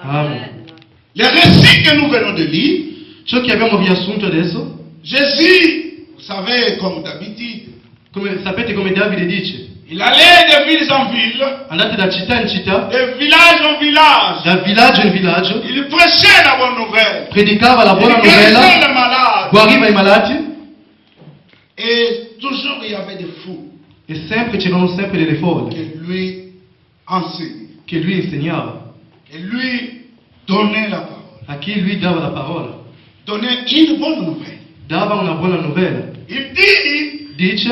Amen. Les récits que nous venons de lire, Ciò che abbiamo riassunto adesso, Jésus, vous savez, comme d'habitude, sapete come Davide dice, il allait de ville en ville, andate da città in città, de village en village. da villaggio in villaggio, Il prêchait la bonne nouvelle. predicava la buona Il guérissait novella, les malades. guariva i malati Et toujours il y avait des fous e c'erano sempre delle folle que lui enseignait, che lui insegnava, que lui donnait la parole. a chi lui dava la parola, Donnait une bonne nouvelle. dava una buona novella. Il dit Dice,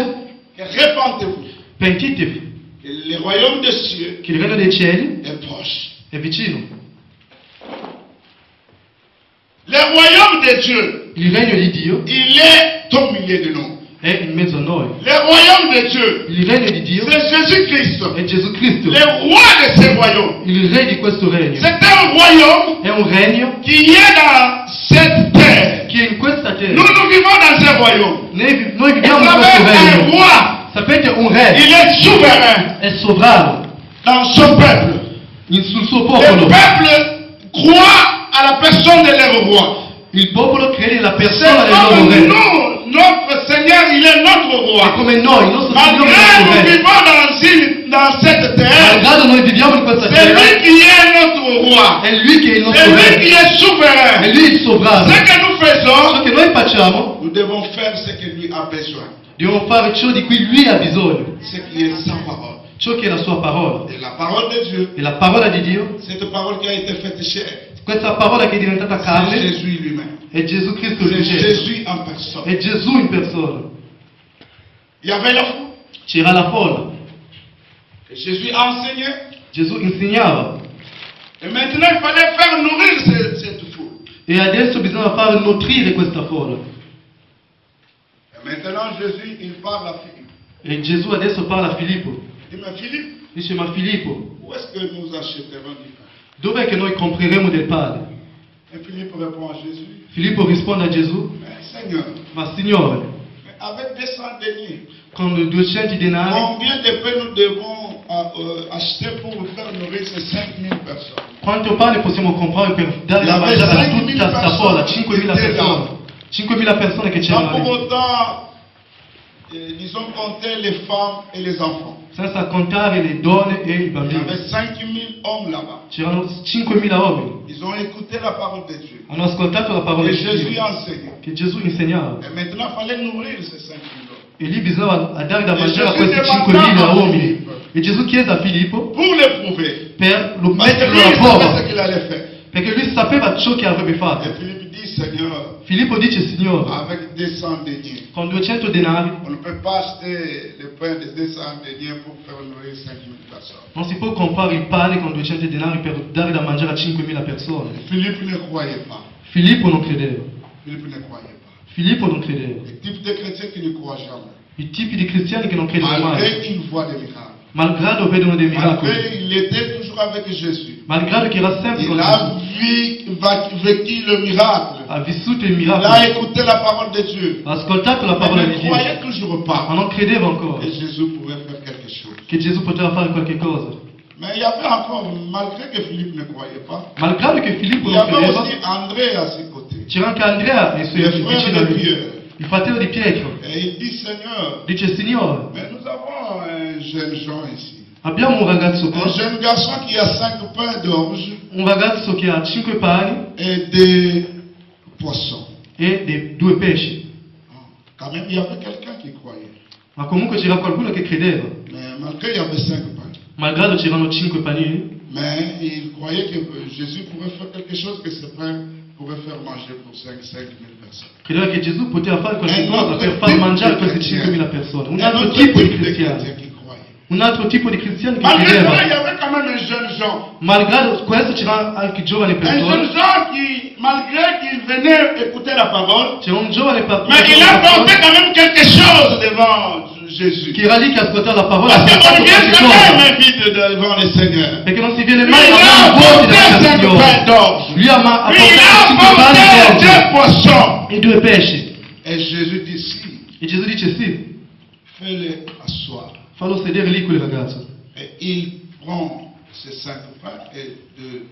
que répentez-vous, pentitevi, que le royaume des cieux che il regno dei cieli est proche. è vicino. Le royaume de Dieu, Il regno di Dio il est au milieu de nous. è in mezzo a noi. Le royaume de Dieu, Il regno di Dio c'est Jésus-Christ, è Gesù Cristo, le roi de ce royaume. il re di questo regno. C'est un royaume È un regno qui est dans cette terre. che in questa terra. Nous vivons dans ce royaume. Noi Vous viviamo in questo avez un regno. roi, Sapete, un re il est souverain è sovrano dans son peuple. sul suo Le popolo. peuple croit à la personne de leur roi. Il popolo crede nella C'est persona del loro comme re. nous, notre Seigneur, il est notre È roi. come noi, il nostro Signore Malgré è il nous nostro re. vivons dans cette terre, Malgrado noi viviamo in questa c'est terra, lui qui est notre roi. è lui che è il C'est nostro lui qui re. est souverain. È lui il sovrano. Ce que nous Ciò faisons, che noi facciamo, nous devons faire ce que lui a besoin. dobbiamo fare ciò di cui lui ha bisogno, Ce qui est sa parole. ciò che è la sua parola. Et la parole de Dieu, E la parola di Dio, cette parole qui a été faite chair, questa parola che è diventata c'est carne, Jésus lui-même. è Gesù Cristo C'est lui stesso. Jésus en personne. È Gesù in persona. Il y avait la foi. C'era la folla. Et Jésus a enseigné. Gesù insegnava. Et maintenant, il fallait faire nourrir cette foule. E adesso bisogna far nutrire questa folla. Et maintenant, Jésus, il parle à Philippe. E Gesù adesso parla a Filippo. Il dit, mais Philippe, Dice, ma Filippo, où est-ce que nous achèterons du pain? dov'è che noi compreremo del pane? Et Philippe répond à Jésus, Filippo risponde a Gesù, mais Seigneur, ma Signore, mais avec 200 deniers, con 200 denari, combien de pain nous devons acheter pour faire nourrir ces 5000 personnes? quanto pane possiamo comprare per dare da Aveva mangiare a 5.000 tutta questa folla? persone 5.000 che persone. 5.000 persone che Sans c'erano pour lì. autant, disons, compter les femmes et les enfants. Senza contare le donne e i Il y bambini. avait 5000 hommes là-bas. C'erano 5.000 uomini. Ils ont écouté la parole de Dieu. Hanno ascoltato la parola Et di Jésus Dio, a enseigné. che Gesù insegnava. Et maintenant, il fallait nourrir ces 5000 hommes. E lì bisognava dare da E mangiare a Gesù questi demandava 5.000 a uomini. Filippo. E Gesù chiese a Filippo Pour les prouver. per lo Parce que metterlo lui, alla il savait prova. ce qu'il allait faire. Perché lui sapeva ciò che avrebbe Et fatto. Philippe dit, Seigneur, Filippo dice, Signore, avec 200 deniers, con 200 denari on ne peut pas acheter le pain de 200 deniers pour faire nourrir 5000 personnes. non si può comprare il pane con 200 denari per dare da mangiare a 5.000 persone. Philippe ne croyait pas. Filippo non credeva. Philippe ne croyait pas. Filippo non credeva. Le type de chrétien qui ne croit jamais. I tipi di cristiani che non credono mai. Malgré qu'il voit des miracles. Malgrado vedono dei miracoli. Malgré il était toujours avec Jésus. Malgrado che era sempre con Il a vécu le miracle. ha vissuto il Il a miracolo. écouté la parole de Dieu. Ha ascoltato la Mais parola il di ne Dio. croyait toujours Ma pas non credeva ancora que Jésus pouvait faire quelque chose. che Gesù poteva fare qualche cosa. Mais il y avait encore, malgré que Philippe ne croyait pas, Malgrado che Filippo il y non avait credeva, aussi André à ses côtés. c'era anche Andrea e i suoi Le frère vicini a de lui. Pierre. Il fratello di Pietro. Et il dit, Seigneur, Dice, Signore, mais nous avons un jeune Jean ici. abbiamo un ragazzo Un qua, jeune garçon qui a 5 pains d'orge un ragazzo che ha 5 pani et des poissons. e 2 pesci. Quand même, il y avait quelqu'un qui croyait. Ma comunque c'era qualcuno che credeva. Mais malgré il y avait 5 pains. Malgrado c'erano 5 panini, Mais il croyait que Jésus pourrait faire quelque chose, que ce pain pourrait faire manger pour 5 000 personnes. credeva che Gesù poteva fare qualche Un cosa altro per far tipo mangiare di queste cristiani. 5.000 persone. Un Un altro autre tipo di type de cristiani. chrétien qui croyait. Un altro tipo di cristiani che Malgré cela, il y credeva. avait quand même un jeune Jean. Malgrado questo c'erano anche giovani Un jeune persone. Jean qui, malgré qu'il venait écouter la parole, C'era un giovane mais il a porté quand même quelque chose devant Jésus. che era lì che ascoltava la parola. Parce ha qu'on fatto ne vient qualche jamais cosa. main vide devant le Seigneur. Perché non si viene Lui, mai il a a mani vuoti porté davanti al 5 pains Signore. d'orge. Lui ha Lui, portato il a 5 pani porté d'orge 2 poissons. e 2 pesci. Et Jésus dit, si, E Gesù dice sì, fais-le asseoir. fallo sedere lì quel ragazzo. Et il prend ces 5 pains et 2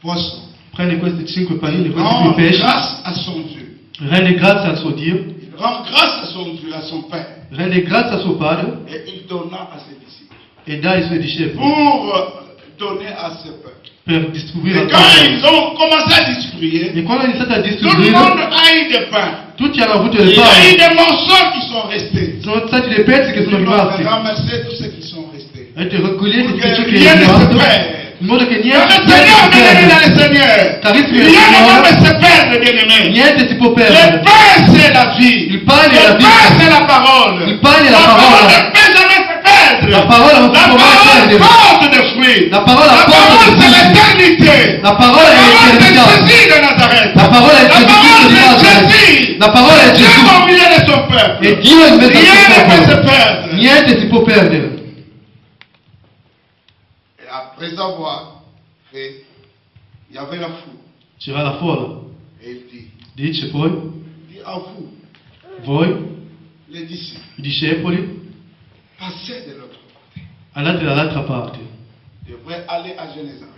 poissons. Prende questi 5 panini, Il questi rend 5 pesci, grâce à son Dieu. rende grazie al suo Dio, Il rend grâce à son Dieu, à son Père. rende grazie a suo Padre Et il donna à ses disciples. e dà ai suoi discepoli Pour donner à ses peuples. per distribuire Et al quand popolo. ils ont commencé à distribuer, E quando ha iniziato a tout le distribuire, monde a eu des pains. tutti hanno avuto Il le y a eu pane. des morceaux qui sont restés. Sono stati dei pezzi che sono rimasti. Ramassez tous ceux qui sont restés. Avete raccogliete Pour tutto que ciò che rien è ne se rimasto, perde. in modo che Dans niente le Seigneur, si bien-aimé dans perde. le Seigneur. Carissimi Rien nel ne Signore, peut se perdre, bien-aimé. niente si può Le perdere. pain, c'est la vie. Il pane è la Le pain, c'est vita. la parole. Il pane è la La parole parola. ne peut jamais se perdre. La parola non si La può mai parole perdere. porte des fruits. La parola La porta parole, dei c'est frutti. l'éternité. La parola è La parole, c'est l'eternità. Jésus de Nazareth. La parola è La Gesù parole, Cristo di c'est Nazareth. Jésus. La parola è Dieu Gesù. au milieu de son peuple. E Dio è in mezzo al Rien suo ne peut se popolo. perdre. Niente si può perdere. Et après avoir fait, il y avait la foule. C'era la folla. Et il dit, Dice poi, à vous, voi, les disciples, i discepoli, passez de l'autre côté. andate dall'altra parte. Ils devraient aller à Génézareth.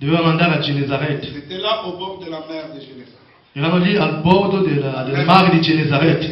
Dovevano andare a Genesaret. C'était là au bord de la mer de Génézareth. Erano lì al bordo del mare di Genesaret.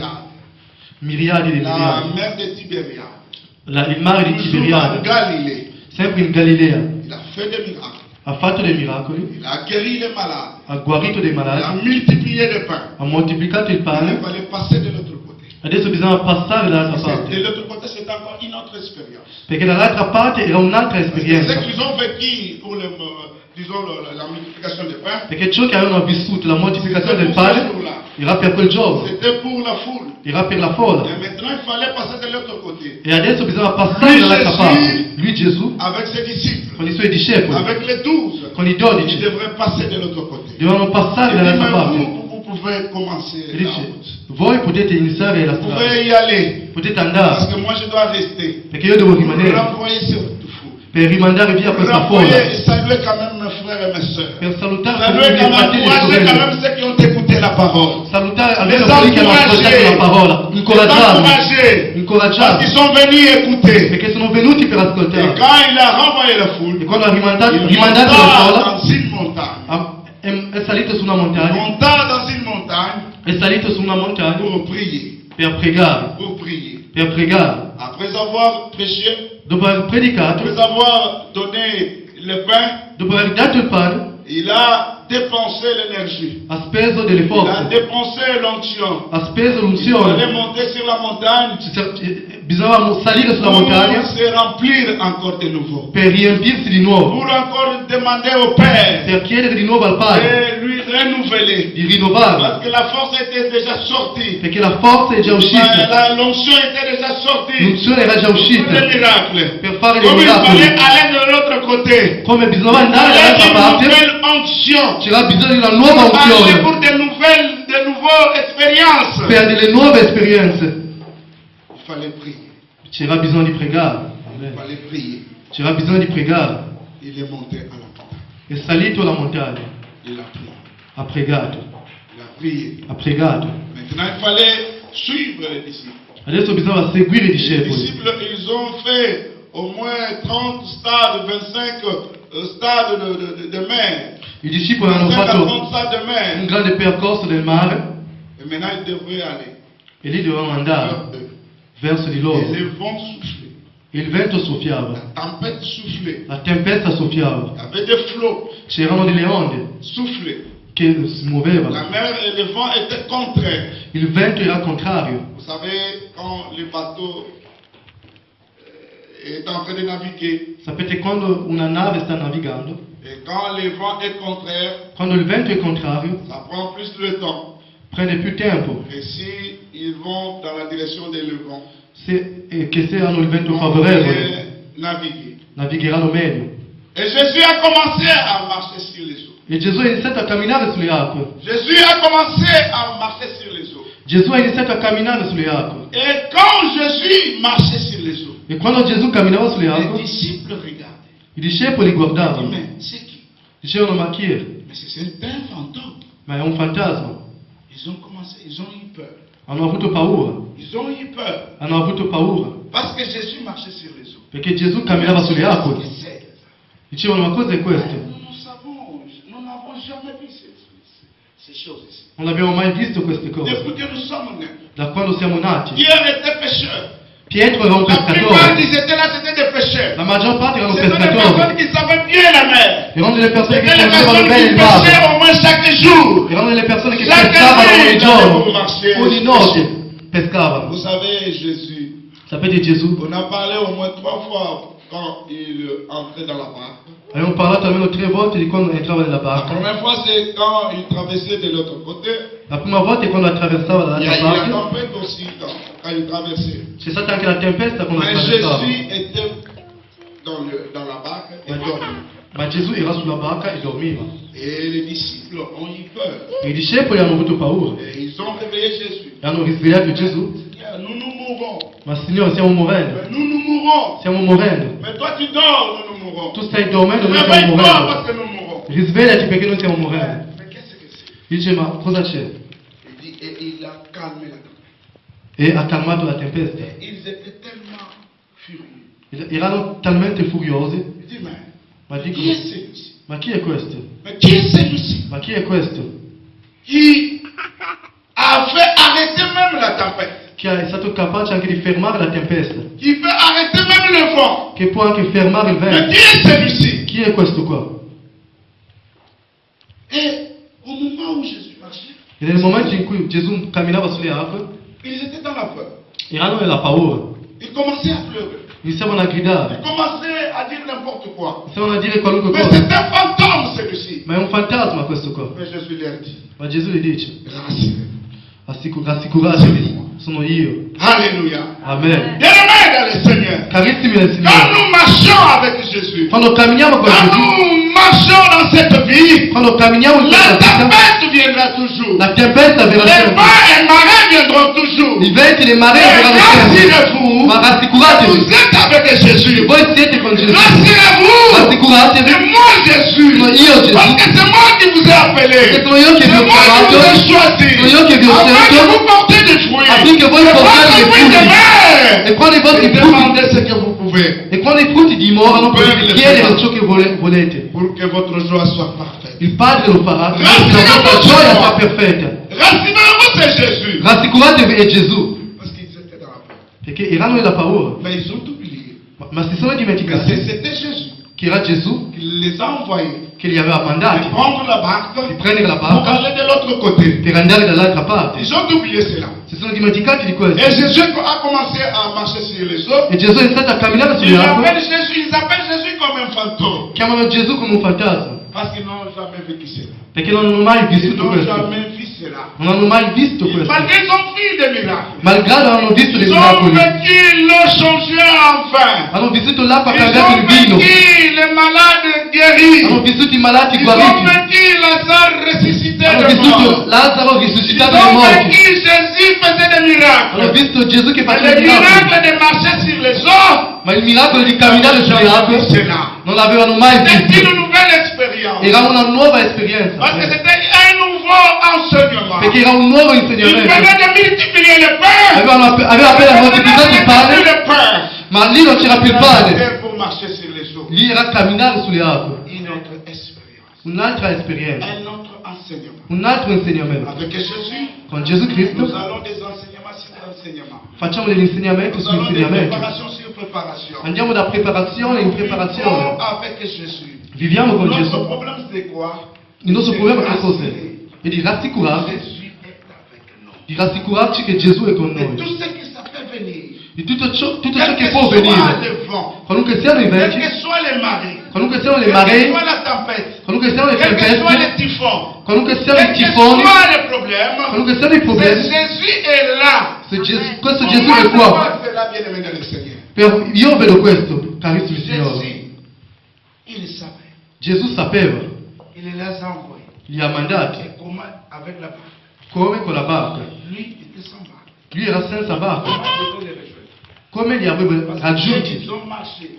Miriadi di La miriadi. mer de Tibériade. Il mare di Toujours en Tiberiade, Galilée. sempre in Galilea. Il a fait des miracles. Ha fatto dei miracoli, Il a guéri les malades. ha guarito dei Il a malati, multiplié les pains. ha moltiplicato il Il pane. fallait passer de l'autre côté. Adesso bisogna passare dall'altra De parte, l'autre côté, c'est encore une autre expérience. perché dall'altra parte era un'altra C'est esperienza. ce qu'ils ont vécu pour la multiplication des pains. Perché ciò che avevano vissuto, la moltiplicazione C'était del pour ce pane, jour-là. era per quel giorno, C'était pour la foule. era per la folla. Et maintenant, il fallait passer de l'autre côté. E adesso bisogna passare Lui, dall'altra Gesù, parte. Lui Gesù, Avec ses disciples. con i suoi discepoli, Avec les 12. con i Ils 12, devraient passer de l'autre côté. dovevano passare Il dit, dall'altra mais parte. vous pouvez commencer E la dice, route. voi potete iniziare la Vous strada, pouvez y aller. potete Parce andare, que moi, je dois rester. perché io devo Pour rimanere, renvoyer ce fou. per rimandare via Pour questa renvoyer folla, et saluer quand même mes frères et mes sœurs. per salutare Saluer tutti i quand même, fratelli e encourager quand sorelle, même ceux qui ont écouté la parole. salutare almeno Les quelli che hanno ascoltato la encourager. parola, Les incoraggiarli, encourager. Parce incoraggiarli, qu'ils sont venus écouter. perché sono venuti per Et ascoltare. quand il a renvoyé la E foule, quando ha rimandato il la folla, monta dans une montagne. è salito su una Il montagna, monta dans une montagne è salito su una montagna pour prier. per pregare, Pour prier. per pregare. Après avoir prêché, Dopo aver predicato, après avoir donné le pain, dopo aver dato il pane, il a dépensé l'énergie. ha speso delle Il a forze, dépensé l'onction. ha speso Il l'unzione. fallait monter sur la montagne Bisognava salire sulla pour montagna se remplir encore de nouveau. per riempirsi di nuovo, Pour encore demander au Père per chiedere di nuovo al Padre de lui renouveler. di rinnovarlo, Parce que la force était déjà sortie. perché la forza è già uscita, L'onction était déjà sortie. l'unzione era già Pour les uscita miracles. per fare dei Comme il fallait miracoli. aller de l'autre côté. Come bisognava Il andare fallait dall'altra une parte, nouvelle onction. c'era bisogno di una nuova Aller unzione pour de nouveaux expériences. per delle nuove esperienze. Il fallait prier. C'era bisogno di pregare, Il fallait prier. c'era bisogno di pregare. Il est monté à la montagne. È salito la montagna, Il a prié. ha pregato, Il a prié. ha pregato. Maintenant, il fallait suivre les disciples. Adesso bisognava seguire i Les discepoli. disciples, ils ont fait au moins 30 stades, 25 stades de mer. I discepoli hanno 25 à fatto 30 stades de un mer. grande percorso del mare Et maintenant, ils devraient aller e lì dovevano andare vers eux. verso di loro. Et le vent soufflait. Il vento soffiava, La tempête soufflait. la tempesta soffiava, Il y avait des flots c'erano delle onde soufflés. che si muovevano. La mer et le vent étaient contraires. Il vento era al contrario. Vous savez, quand le bateau est en train de naviguer, Sapete quando una nave sta navigando, et quand le vent est contraire, quando il vento è contrario, ça prend plus de temps. prende più tempo. Et si ils vont dans la direction des levants, Che se hanno il vento ils favorevole, vont naviguer. navigheranno meglio. Et Jésus a commencé à marcher sur les eaux. E Gesù ha iniziato a camminare sulle acque. Jésus a commencé à marcher sur les eaux. Gesù ha iniziato a camminare sulle acque. Et quand Jésus marchait sur les eaux, E quando Gesù camminava sulle les acque, disciples regardaient. i discepoli guardavano. Mais c'est qui? Dicevano, ma chi è? Mais c'est un fantôme. Ma è un fantasma. Ils ont commencé, ils ont eu peur. Hanno avuto paura. Ils ont eu peur. Hanno avuto paura. Parce que Jésus marchait sur les eaux. Perché Gesù camminava sulle acque. Qu'est-ce que c'est? Dicevano, ma cosa è questo? Nous savons, nous Non abbiamo mai visto queste cose. Depuis que nous sommes nés. Da quando siamo nati. Pierre était pécheur. Pietro era un La plupart pescatore. qui étaient là, c'était des pécheurs. La maggior parte erano C'erano des pescatori. personnes qui savaient bien la mer. Erano delle persone che C'erano des conoscevano personnes bene qui il mare. pêchaient au moins chaque jour. Erano delle persone che Chaque pescavano nuit, ogni ils giorno. allaient pour marcher. Ogni notte pescavano. Vous savez, Jésus, Sapete Gesù? on a parlé au moins 3 fois quand il entrait dans la barque. Abbiamo parlato almeno 3 volte di quando entrava nella La barca. première fois, c'est quand il traversait de l'autre côté. La prima volta è quando attraversava Il y a dall'altra eu la parte. tempête aussi quand il traversait. C'è stata anche la tempesta quando Mais attraversava. Jésus était dans la barque et dormait. Ma Gesù era sulla barca e dormiva. Et les disciples ont eu peur. E i discepoli hanno avuto paura. Et ils ont réveillé Jésus. E hanno risvegliato Gesù. Seigneur, nous mourrons. Ma Signore, stiamo morendo. Mais nous mourrons. Stiamo morendo. Mais toi tu dors, nous mourrons. Tu stai dormendo, noi stiamo Réveille-toi morendo. parce que nous mourrons. Risvegliati perché noi stiamo morendo. Mais qu'est-ce que c'est? Dice, ma cosa c'è? Il dit, et il a calmé la tempête. E ha calmato la tempesta. Et ils étaient tellement furieux. Erano talmente furiosi. Il dit, Ma mais dicono, qui est celui-ci? ma chi è questo? Mais qui est celui-ci? Ma chi è questo? Qui a fait arrêter même la tempête. Che è stato capace anche di fermare la tempesta. Qui peut arrêter même le vent. Che può anche fermare il Mais vento. qui est celui-ci? Chi è questo qua? Et au moment où Jésus marchait, E nel momento in cui Gesù camminava sulle acque, ils étaient dans la peur. erano nella paura. Ils commençaient à pleurer. Iniziavano a gridare. Ils commençaient à dire n'importe quoi. Iniziavano a dire qualunque Mais cosa. c'est un fantôme celui-ci. Ma è un fantasma questo qua. Mais Jésus leur dit, Ma Gesù gli dice, rassurez-vous. rassicuratevi, sono io. Alléluia. Amen. Bien-aimés dans le Seigneur. Carissimi nel Quand Signore, nous marchons avec Jésus, quando camminiamo con quand Gesù, nous marchons dans cette vie, quando camminiamo in la questa vita, tempête viendra toujours. la tempesta verrà Les sempre. vents et marées viendront toujours. I venti e le maree Mais verranno sempre. rassurez-vous, Ma vous rassicuratevi, êtes avec Jésus. voi siete con Gesù. Rassurez-vous, Rassicuratevi, c'est moi Jésus. sono io Gesù. Parce que c'est moi qui vous ai appelé. Perché sono io che vi C'est ho moi qui chiamato, vous ai choisi. sono io che vi ho Afin que scelto, vous portez des fruits. affinché voi Et portiate votre dei fruit frutti. demeure. E quando i vostri Et frutti, demandez ce que vous pouvez e quando i frutti dimorano, potete chiedere ciò che volete. pour que votre joie soit parfaite. Il Padre lo farà, perché la vostra gioia sarà perfetta. Rassurez-vous, c'est Jésus. Rassicuratevi, è Gesù. Parce qu'ils étaient dans la peur. Perché erano nella paura, Mais ils ont oublié ma si sono que dimenticati c'était Jésus che era Gesù qui les a envoyés che li aveva de mandati prendre la barque di prendere la pour barca aller de l'autre côté. per andare dall'altra parte. Ils ont oublié cela. Si sono dimenticati di Et questo. Jésus a commencé à marcher sur les eaux. E Gesù è stato a camminare Ils sulle acque. appellent Jésus comme un fantôme. Chiamano Gesù come un fantasma, Parce qu'ils n'ont jamais vécu cela. perché non hanno mai Ils vissuto n'ont questo. jamais vu cela. Non hanno mai visto questo. Malgré ils ont vu des miracles. Malgrado hanno visto dei Ils ont miracoli. vécu l'eau changée en vin. Hanno vissuto l'acqua Ils cambiata ont in vino. vécu les malades guéris. Hanno vissuto i malati Ils ont guariti. vécu Lazare ressuscité Hanno de vissuto mort. Lazzaro Ils risuscitato dai ont morti. vécu Jésus faisait des Hanno miracles. visto Gesù che Mais faceva le i miracoli. miracle de marcher sur les eaux, Ma il miracolo di camminare sulle acque cela. non l'avevano mai C'était visto. une nouvelle expérience. Era una nuova esperienza. Parce que c'était un nouveau enseignement. Perché era un nuovo Il insegnamento. venait de multiplier le pain. Aveva appena moltiplicato il pane, le pain. ma lì non c'era più il pane. C'était pour marcher sur les eaux. Lì era camminare sulle acque. Une autre expérience. Un'altra esperienza. Un autre enseignement. Un altro insegnamento. Avec Jésus, Con Gesù Cristo nous allons des enseignements sur enseignements. facciamo degli insegnamenti Nous allons des sull'insegnamento. préparations sur préparation. Andiamo da preparazione in Vivons preparazione. avec Jésus. Viviamo con Notre Gesù. problème c'est quoi? Il nostro C'est problema che rassurer. cos'è? È di rassicurarci, Jésus est avec nous. di rassicurarci che Gesù è con Et noi. tout ce qui ça fait venir, Di tutto ciò quel che que può soit venire, le vent, qualunque siano i quelles venti, que soient les marées, qualunque siano le quelle que maree, soit la tempête, qualunque siano le quels que soient tempeste, les typhons, qualunque siano i quels que tifoni, soient les problèmes, qualunque siano i c'est problemi, Jésus est là. questo Pour Gesù moi, è c'est qua. quoi cela, bien-aimé dans le Seigneur? Io vedo questo, carissimi signori. Jésus, il savait. Gesù sapeva, Il les a envoyés. li ha mandati, Et comment avec la barque? come con la barca. Lui était sans barque. Lui era senza barca, Comment il peut les rejoindre? come li avrebbe Parce raggiunti? qu'ils ont marché.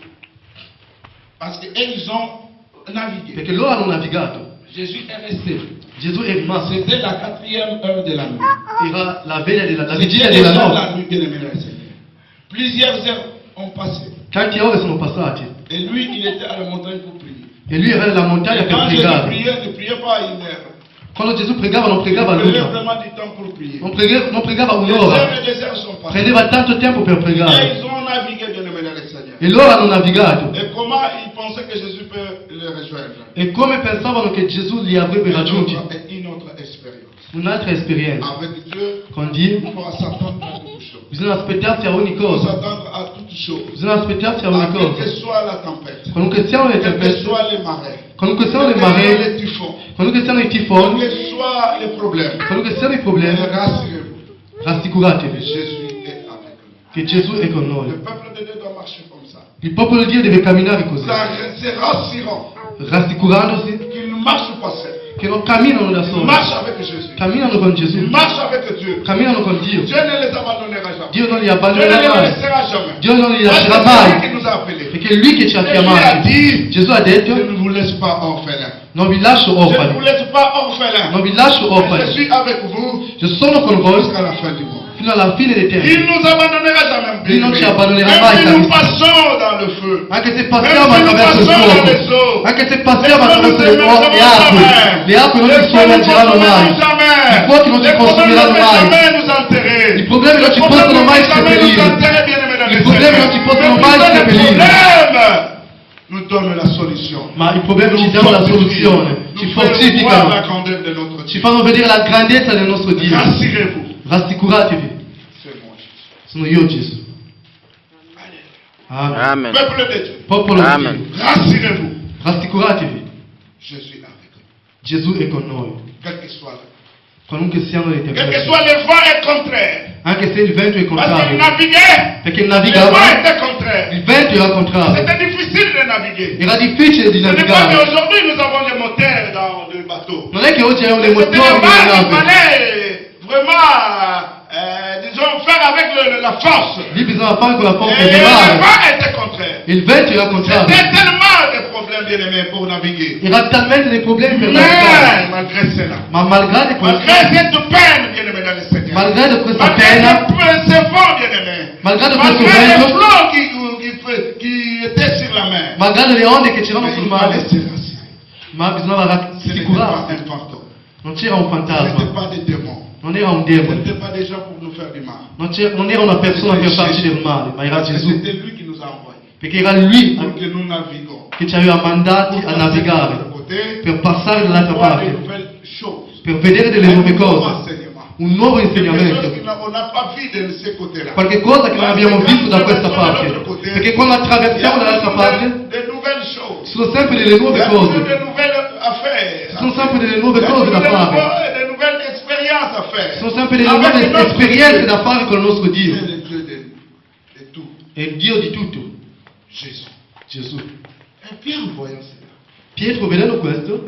Parce qu'ils ont navigué. Perché loro hanno navigato. Jésus est resté. Gesù è rimasto. C'était la 4e heure de la nuit. Era la vigilia C'était della déjà notte. la nuit, bien-aimé dans le Seigneur. Plusieurs heures ont passé. Tanti ore sono passati. Et lui, il était à la montagne pour prier. E lui era nella montagna Et per quand Jésus pregare. priait, ne priait pas à 1 heure. Quando Gesù pregava, non pregava Prenez lungo. vraiment du temps pour prier. Non pregava Des un'ora. heures et des heures sont passées. Prendeva tanto tempo per Et pregare. ils ont navigué bien aimé dans le Seigneur. E loro hanno navigato. Et comment ils pensaient que Jésus peut les rejoindre? E come pensavano che Gesù li avrebbe raggiunti? Une autre expérience. Un'altra esperienza. Avec Dieu, Con Dio on va s'attendre à toute chose. bisogna aspettarsi a ogni On va cosa. s'attendre à toute chose. Bisogna aspettarsi a À ogni quelle cosa. que soit la tempête, Qualunque siano le quelles que tempeste, soient les marées, qualunque siano le quels que soient maree, les typhons, qualunque siano i quels tifoni, que soient les problèmes, qualunque siano i problemi, rassurez-vous, rassicuratevi Jésus est avec nous. che Gesù è con Le noi. peuple de Dieu doit marcher comme ça. Il popolo di Dio deve camminare così, C'est rassurant rassicurandosi qu'ils ne marchent pas seuls. che non camminano da Ils soli, marchent avec Jésus. camminano con Ils Gesù, marchent avec Dieu. camminano con Dio. Dieu ne les abandonnera jamais. Dio non li Dieu ne abbandonerà les mai, laissera jamais. Dio non li Parce lascerà que c'est lui mai, qui nous a appelés. perché è Lui che ci ha Et lui a chiamati. dit, Gesù ha je detto, ne vous laisse pas orphelins. non vi lascio Je ne vous orfani, laisse pas orphelins. non vi lascio Mais je orfani, suis avec vous io sono con voi jusqu'à la fin du monde. fino alla fine dei Il tempi. ne nous abandonnera jamais. Lui non ci abbandonerà Même mai, si nous carissimi. passons dans le feu. Anche se Même passiamo si nous attraverso il passons dans les fuoco, eaux. anche se Les passiamo eaux attraverso ne le nous acque, le acque non ci sommergeranno mai, i fuochi non ci consumeranno mai, i problemi non ci possono mai seppellire, i problemi non ci possono mai seppellire, Nous donne la solution. ma i problemi ci danno la soluzione, ci Nous faisons voir la fortificano, grandeur de notre ci Dieu. fanno vedere la grandezza del nostro Dio. Rassurez-vous. Rassicuratevi, C'est mon Jésus. sono io Gesù. Amen. Amen. Peuple de Dieu. Popolo di Amen. Dio, Rassurez-vous. rassicuratevi, Je suis avec vous. Gesù è con noi, Quel que soit, qualunque siano le quel que tempeste, soit le vent est contraire. anche se il vento è Parce qu'il contrario, naviguait. perché Le navigava, vent était contraire. il vento era contrario, C'était difficile de naviguer. era difficile di Ce n'est pas navigare. qu'aujourd'hui nous avons des moteurs dans le bateau. Non è che oggi abbiamo le C'était motori des nelle balles, il navi, fallait vraiment, disons, faire avec la force. lì bisogna fare con la Et forza le di mare. vent était contraire. Il vento era contrario, C'était tellement de problèmes, bien aimés, pour naviguer. era talmente dei problemi per navigare, Mais malgré cela, ma malgré malgré cette peine, bien aimé dans le Seigneur, malgré questa malgré pena, ce vent, bien aimé, malgré malgré questo les vento, flots qui étaient sur la mer, malgré le onde che c'erano mais sul il mare, fallait se rassurer. ma bisognava Ce n'était pas rassicurarsi, un fantôme, non c'era un ce n'était fantasma, pas des démons, non era un ce demone, n'étaient pas des gens pour nous faire du mal. non era una persona per farci del male, ma era Parce que Gesù, c'était lui qui nous a envoyés, perché era Lui pour que nous naviguons. che ci aveva mandati a navigare, Côté, per passare dall'altra voir des parte, nouvelles choses. per vedere delle nuove Un nouveau cose, enseignement. un nuovo Quelque chose insegnamento, qu'on n'a pas vu de ce côté-là. qualche cosa che non abbiamo visto da questa parte, perché quando attraversiamo dall'altra parte des nouvelles choses. ci sono sempre delle Il y nuove a toujours cose, des nouvelles affaires. ci sono sempre delle nuove Il y a cose da toujours fare, des nouvelles expériences à faire. ci sono sempre delle Avec nuove notre esperienze Dieu. da fare con il nostro Dio, C'est le Dieu de tout. è il Dio di tutto, Jésus. Gesù. Et Pierre, voyant cela, Pietro, vedendo questo,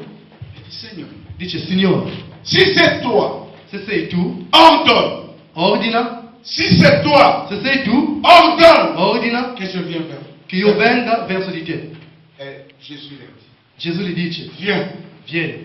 il dit Seigneur, dice: Signore, si c'est toi, se sei tu, ordonne. ordina, Si c'est toi, se sei tu, ordonne ordina que je vienne vers che io venga verso di te. Et Jésus lui dit, Gesù gli dice: viens. vieni.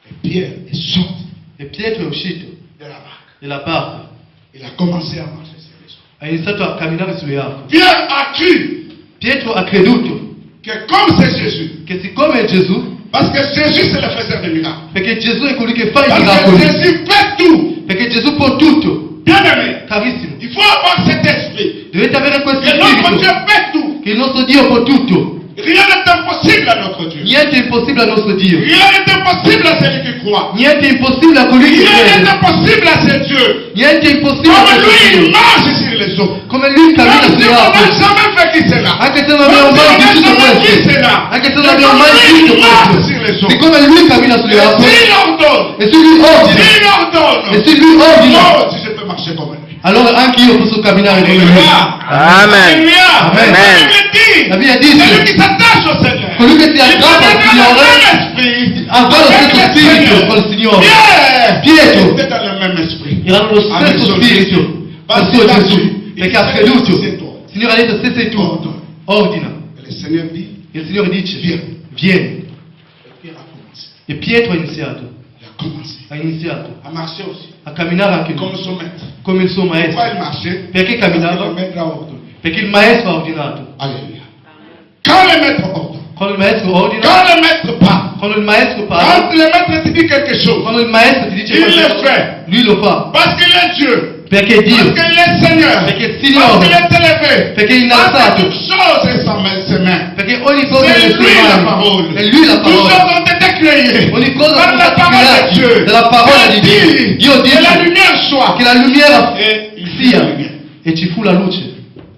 Et Pierre est sorti E Pietro è uscito de la barque. dalla barca, Il a commencé à marcher sur les eaux. ha iniziato a camminare sulle acque. Pierre a cru Pietro ha creduto que comme c'est Jésus, che siccome è Gesù, parce que Jésus c'est le faiseur de miracles, perché Gesù è colui che fa i parce que miracoli, Jésus fait tout, perché Gesù può tutto, bien aimé, carissimo, il faut avoir cet esprit, dovete avere questo que notre Dieu spirito, fait tout, che il nostro Dio può tutto, rien n'est impossible à notre Dieu, niente è impossibile al nostro Dio, rien n'est impossible à celui qui croit, niente è impossibile a colui che rien n'est crede, impossible à ce Dieu, niente è impossibile a comme questo lui il Dio, marche sur les eaux, come lui cammina même si sulle on n'a acque, jamais vécu cela, anche se non abbiamo mai vissuto questo, anche se non abbiamo mai visto questo, siccome lui cammina sulle acque, s'il ordonne, e se lui ordina, s'il ordonne, e se lui ordina, oh, si je peux marcher comme lui. allora anche io posso camminare come lui. Amen. Amen. La Bibbia Celui dice: qui s'attache au Seigneur. colui che si aggrappa al Signore Signore avrà lo stesso spirito col Signore. Pietro était dans le même esprit. era lo stesso spirito verso Gesù, perché ha creduto. Il Signore ha detto: se sei tu, ordina. Et le Seigneur dit, E il Signore dice: vieni. vieni. Et Pierre a commencé. E Pietro ha iniziato, Il a commencé a marcher aussi, a camminare anche comme lui, son maître. come il suo Pourquoi maestro. il marchait? Perché Parce que le camminava? maître a ordonné. Perché il maestro ha ordinato. Alléluia. Quand le maître ordonne, Quando il maestro ordina, Quand le maître parle, quando il maestro parla, quand le maître te dit quelque chose, quando il maestro ti dice il le qualcosa, fait. lui lo fa. Parce qu'il est Dieu. Perché è Dio, Parce qu'il est Seigneur. perché è Parce Signore, qu'il est élevé. perché è Parce innalzato, que toute chose est sans ses mains. perché ogni cosa è C'est nelle sue lui la mani. parole. È lui la Toutes choses parola. ont été créées Ogni cosa par sono la stati parole de creati Dieu. dalla parola di Dio. Dio Dio dit que la dice lumière soit. che la lumiera Et il fit la sia lumière. e ci fu la luce.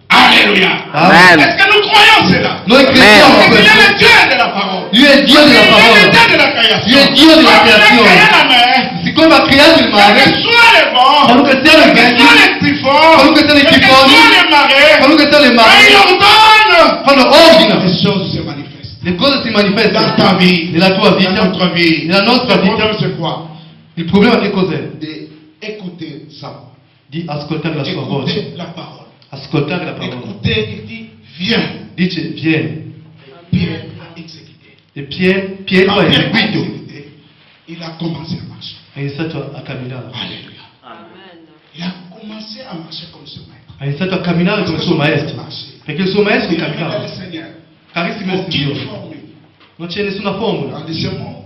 Alléluia. Amen. Est-ce que nous croyons cela? Noi crediamo a Parce qu'il est questo. le Dieu de la parole. Lui è Dio Il della est le parola. Dieu de la création. Lui è Dio della Comme il a créé creazione. la mer, Siccome ha creato il quel mare, que soit les vents, qualunque siano i quel que venti, soit les typhons, qualunque siano i quel que tifoni, soient les marées, qualunque siano le quand il mari, ordonne, quando ordina, les choses se manifestent. le cose si Dans ta manifestano vie, nella tua dans vita, notre vie. nella nostra Le vita. problème c'est quoi? Il problema che cos'è? D'écouter sa voix. Di ascoltare la sua voce, Écouter la parole. ascoltare la parola. Écouter, il dit, viens. Dice vieni. Pierre a exécuté. E Pietro Quand ha Pierre a eseguito, exécuté, il a commencé à marcher. ha iniziato a camminare. Alléluia. Il a commencé à marcher comme ce maître. Ha iniziato a camminare come il suo maestro, perché il suo maestro Il est camminava. le Seigneur. Carissimi Aucune signori, formule. non c'è nessuna formula. Dans ce monde,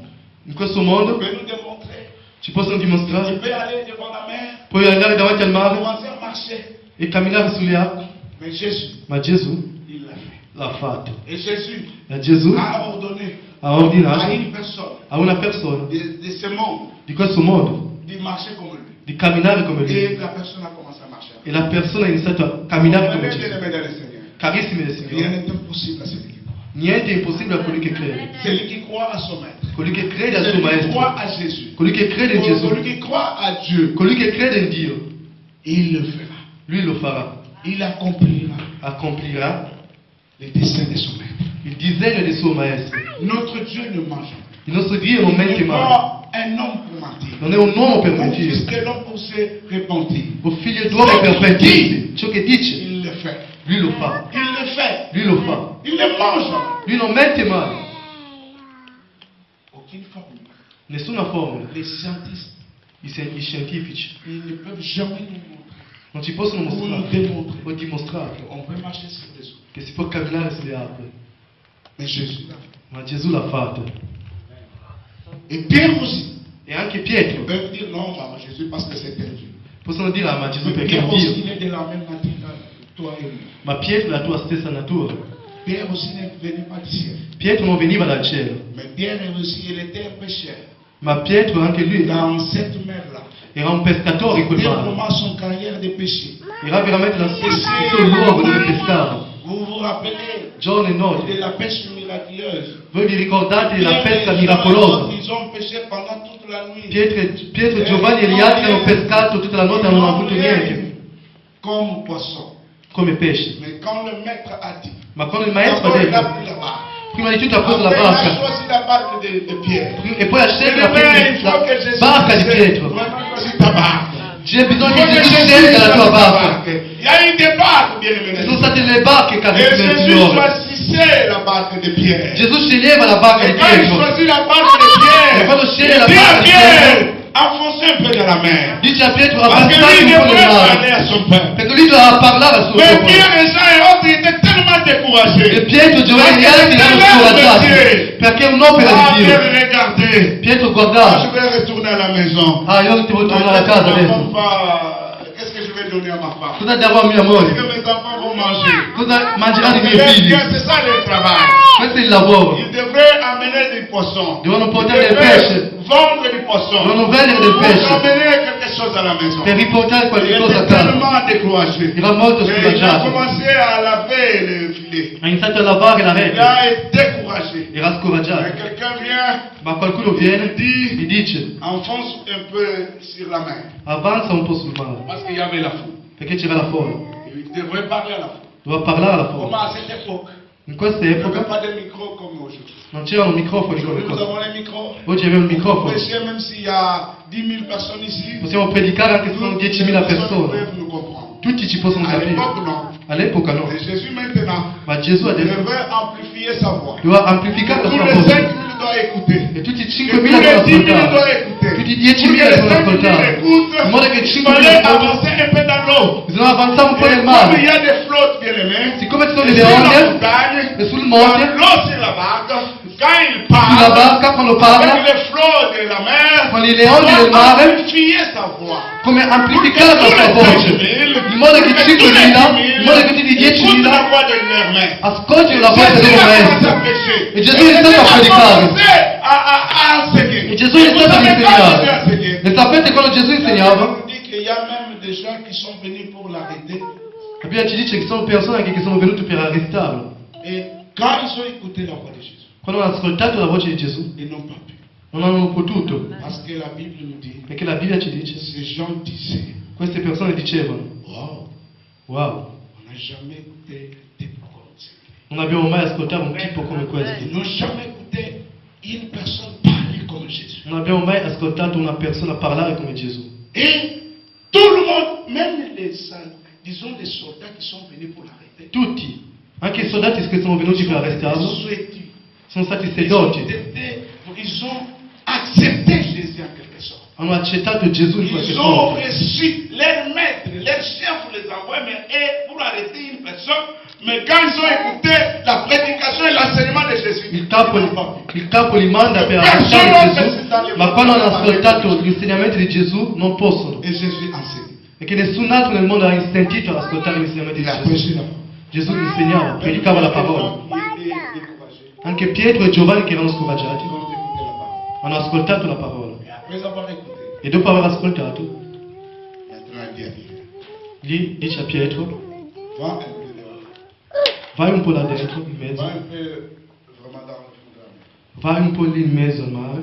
In questo il mondo peut nous démontrer. ci possono Il dimostrare, peut aller devant la mer, puoi andare davanti al mare commencer à marcher. e camminare sulle acque, Mais Jésus, ma Gesù il l'a fait. l'ha fatto. Et Jésus E Gesù a ordonné ha à ordinato une personne a una persona de ce monde di questo mondo de marcher comme lui. di camminare come lui. Et la personne a commencé à marcher. E la persona ha iniziato a camminare come Gesù. Bien-aimé dans le Seigneur. Carissimi del Rien Signore, n'est impossible à celui qui croit. niente è impossibile a colui che crede. Celui qui croit à son maître. Colui che crede al suo Celui qui maestro, croit à Jésus. colui che crede in Gesù, Celui qui croit à Dieu. colui che crede in Dio, Il le fera. lui lo farà, Il accomplira accomplirà les desseins de son maître. il disegno del suo maestro. Notre Dieu ne mange pas. Il nostro Dio non Il mente n'est mai, pas un homme pour mentir. non è un uomo per Mon mentire, fils de l'homme pour se repentir. o figlio d'uomo per pentirsi. Ciò che dice, Il le fait. lui lo fa, Il le fait. lui lo fa. Il ne mange pas. Lui non mente mai, Aucune formule. nessuna formula. Les scientifiques, I scientifici ils ne peuvent jamais nous montrer non ci possono ou nous mostrare démontrer o dimostrare qu'on peut marcher sur les eaux. che si può camminare sulle acque, Mais Jésus l'a fait. ma Gesù l'ha fatto. Et Pierre aussi. E anche Ils Pietro peuvent dire non, bah, Jésus parce que c'est un Dieu. possono dire, ah, ma Gesù Mais perché è Pierre un aussi, Dio. il est de la même nature que toi et moi. Ma Pietro è la tua stessa natura. Pierre aussi ne venait pas du ciel. Pietro non veniva dal cielo, Mais Pierre aussi, il était un pécheur. ma Pietro anche lui Dans cette mer-là. era un pescatore in quel C'était mare. vraiment son carrière de péché. Era veramente il suo luogo dove pescava, Vous vous rappelez giorno e notte. de la pêche miraculeuse. Voi vi ricordate della Pierre pesca et Jean, miracolosa? ils ont pêché pendant toute la nuit. Pietro, Giovanni e gli altri hanno pescato tutta la notte e non hanno avuto niente, Comme poisson. come pesce. Mais quand le maître a dit, Ma quando il maestro ha d'abord il a detto, pris la barque. prima di tutto ha preso la Après, il a barca choisi la barque de Pierre. e poi ha scelto la Il faut que Jésus barca di dise, Pietro. vraiment choisi ta barque. C'è bisogno Il faut che que Gesù Jésus scelga la choisisse tua ta barca. barque. Il y a eu des barques, bien Ci aimés. sono state le barche, Et carissimi del Jésus Signore. choisissait la barque de Pierre. Gesù sceglieva la barca Et di quand il Pietro. choisit la barque de Pierre, E quando sceglie il la dit à barca di Pierre, Pietro, enfoncez un peu dans la mer. dice a Pietro Parce que abbassate lui un po' devrait nel parler mare, à son père. perché lui doveva parlare al suo Mais popolo. Pierre et Jean et autres étaient tellement E découragés. Pietro, Giovanni e gli altri erano scoraggiati, perché è un'opera Ah, di Pierre, Dio. regardez. Pietro Ah, je guardava, vais retourner à la maison. ah, io devo tornare a casa adesso. Qu'est-ce que je vais donner à ma femme? Cosa darò a mia Qu'est-ce moglie? que mes enfants vont manger? Cosa mangeranno i miei Bien, figli? bien, c'est ça le travail. Questo è il lavoro. Ils devraient amener du poisson. Devono Ils portare del devraient pesce, vendre du poisson. devono vendere del Pour pesce amener quelque chose à la maison. per riportare Il qualche cosa a était casa. tellement découragé. Era molto Et il a scoraggiato. commencé à laver le filet. Ha iniziato a lavare la Il rete, a été découragé. era Et scoraggiato. quelqu'un vient, Ma qualcuno viene, gli dice, enfonce un peu sur la main. avanza un po' sul mare, Parce qu'il y avait la foule. perché c'era la folla. Il devrait parler à la foule. Doveva parlare alla Comment folla. à cette époque, In questa il n'y avait epoca pas de micro comme aujourd'hui. non c'erano microfoni come Aujourd'hui, nous cosa. avons les micros. Oggi abbiamo il Pour microfono. prêcher, même s'il y a 10 000 personnes ici, Possiamo predicare anche se sono 10.000 persone. peuvent nous comprendre. Tutti ci possono À capire. l'époque, non. All'epoca no. Et Jésus maintenant Ma Gesù adesso devait amplifier sa voix. doveva amplificare la Tous sua les voce. 5 000 doivent écouter. E tutti i Et 5.000 tous les devono 10 000 ascoltare. doivent écouter. Tutti i Pour que 10.000 les devono 5 000 ascoltare. écoutent, In modo che il 5.000 fallait ascoltano. avancer un peu dans l'eau. Bisogna avanzare un po' Et nel comme mare. il y a des flottes, bien aimés, Siccome ci sono et delle sur la onde montagne, e sul monte, l'eau sur la barque, quand il sulla parle, barca, quando parla, avec les flots de la mer, con le onde del mare, amplifier sa voix. come amplificare la sua voce. In modo che 5.000, in modo che tutti i écoutent la 10.000 voix de leur maître. ascoltino la voce del Jésus loro a commencé maestro. à prêcher. E Gesù è stato a predicare. À enseigner. E Gesù è stato a Vous savez quand Jésus insegnare. enseignait, E sapete quando Gesù insegnava? on dit qu'il y a même des gens qui sont venus pour l'arrêter. La Bibbia ci dice che sono persone anche che sono venute per arrestarlo. Et quand ils ont écouté la voix de Jésus, Quando hanno ascoltato la voce di Gesù, ils n'ont pas pu. non hanno potuto. Parce que la Bible nous dit, Perché la Bibbia ci dice, ces gens disaient, queste persone dicevano, wow, wow, on n'a jamais écouté des paroles. non abbiamo mai ascoltato un tipo come Ils questo. n'ont jamais écouté une personne parler comme Jésus. Non abbiamo mai ascoltato una persona parlare come Gesù. Et tout le monde, même disons les soldats qui sont venus pour l'arrêter, Tutti, anche i soldati che sono venuti per arrestarlo, souhaités. sono stati sedotti. Ils ont accepté Jésus en quelque sorte. Hanno accettato Gesù in qualche Ils ont modo. reçu leur maître, leur chef les envoie, mais pour arrêter une personne. Mais quand ils ont écouté la prédication et l'enseignement de Jésus, Il capo li manda per arrestare Gesù, ma quando hanno ascoltato gli insegnamenti di Gesù non possono. et Jésus enseigne. Perché nessun altro nel mondo ha sentito ascoltare gli insegnamenti di Il a Gesù. prêché la parole. Gesù insegnava, predicava la parola. Anche Pietro e Giovanni che erano scoraggiati Ils ont écouté la parole. hanno ascoltato la parola. Et après avoir écouté, E dopo aver ascoltato, maintenant il dit à Pierre, gli dice a Pietro, va un peu dehors. vai un po' là dentro, in Va mezzo, un peu vraiment dans le fond de la mer. vai un po' lì in mezzo al mare,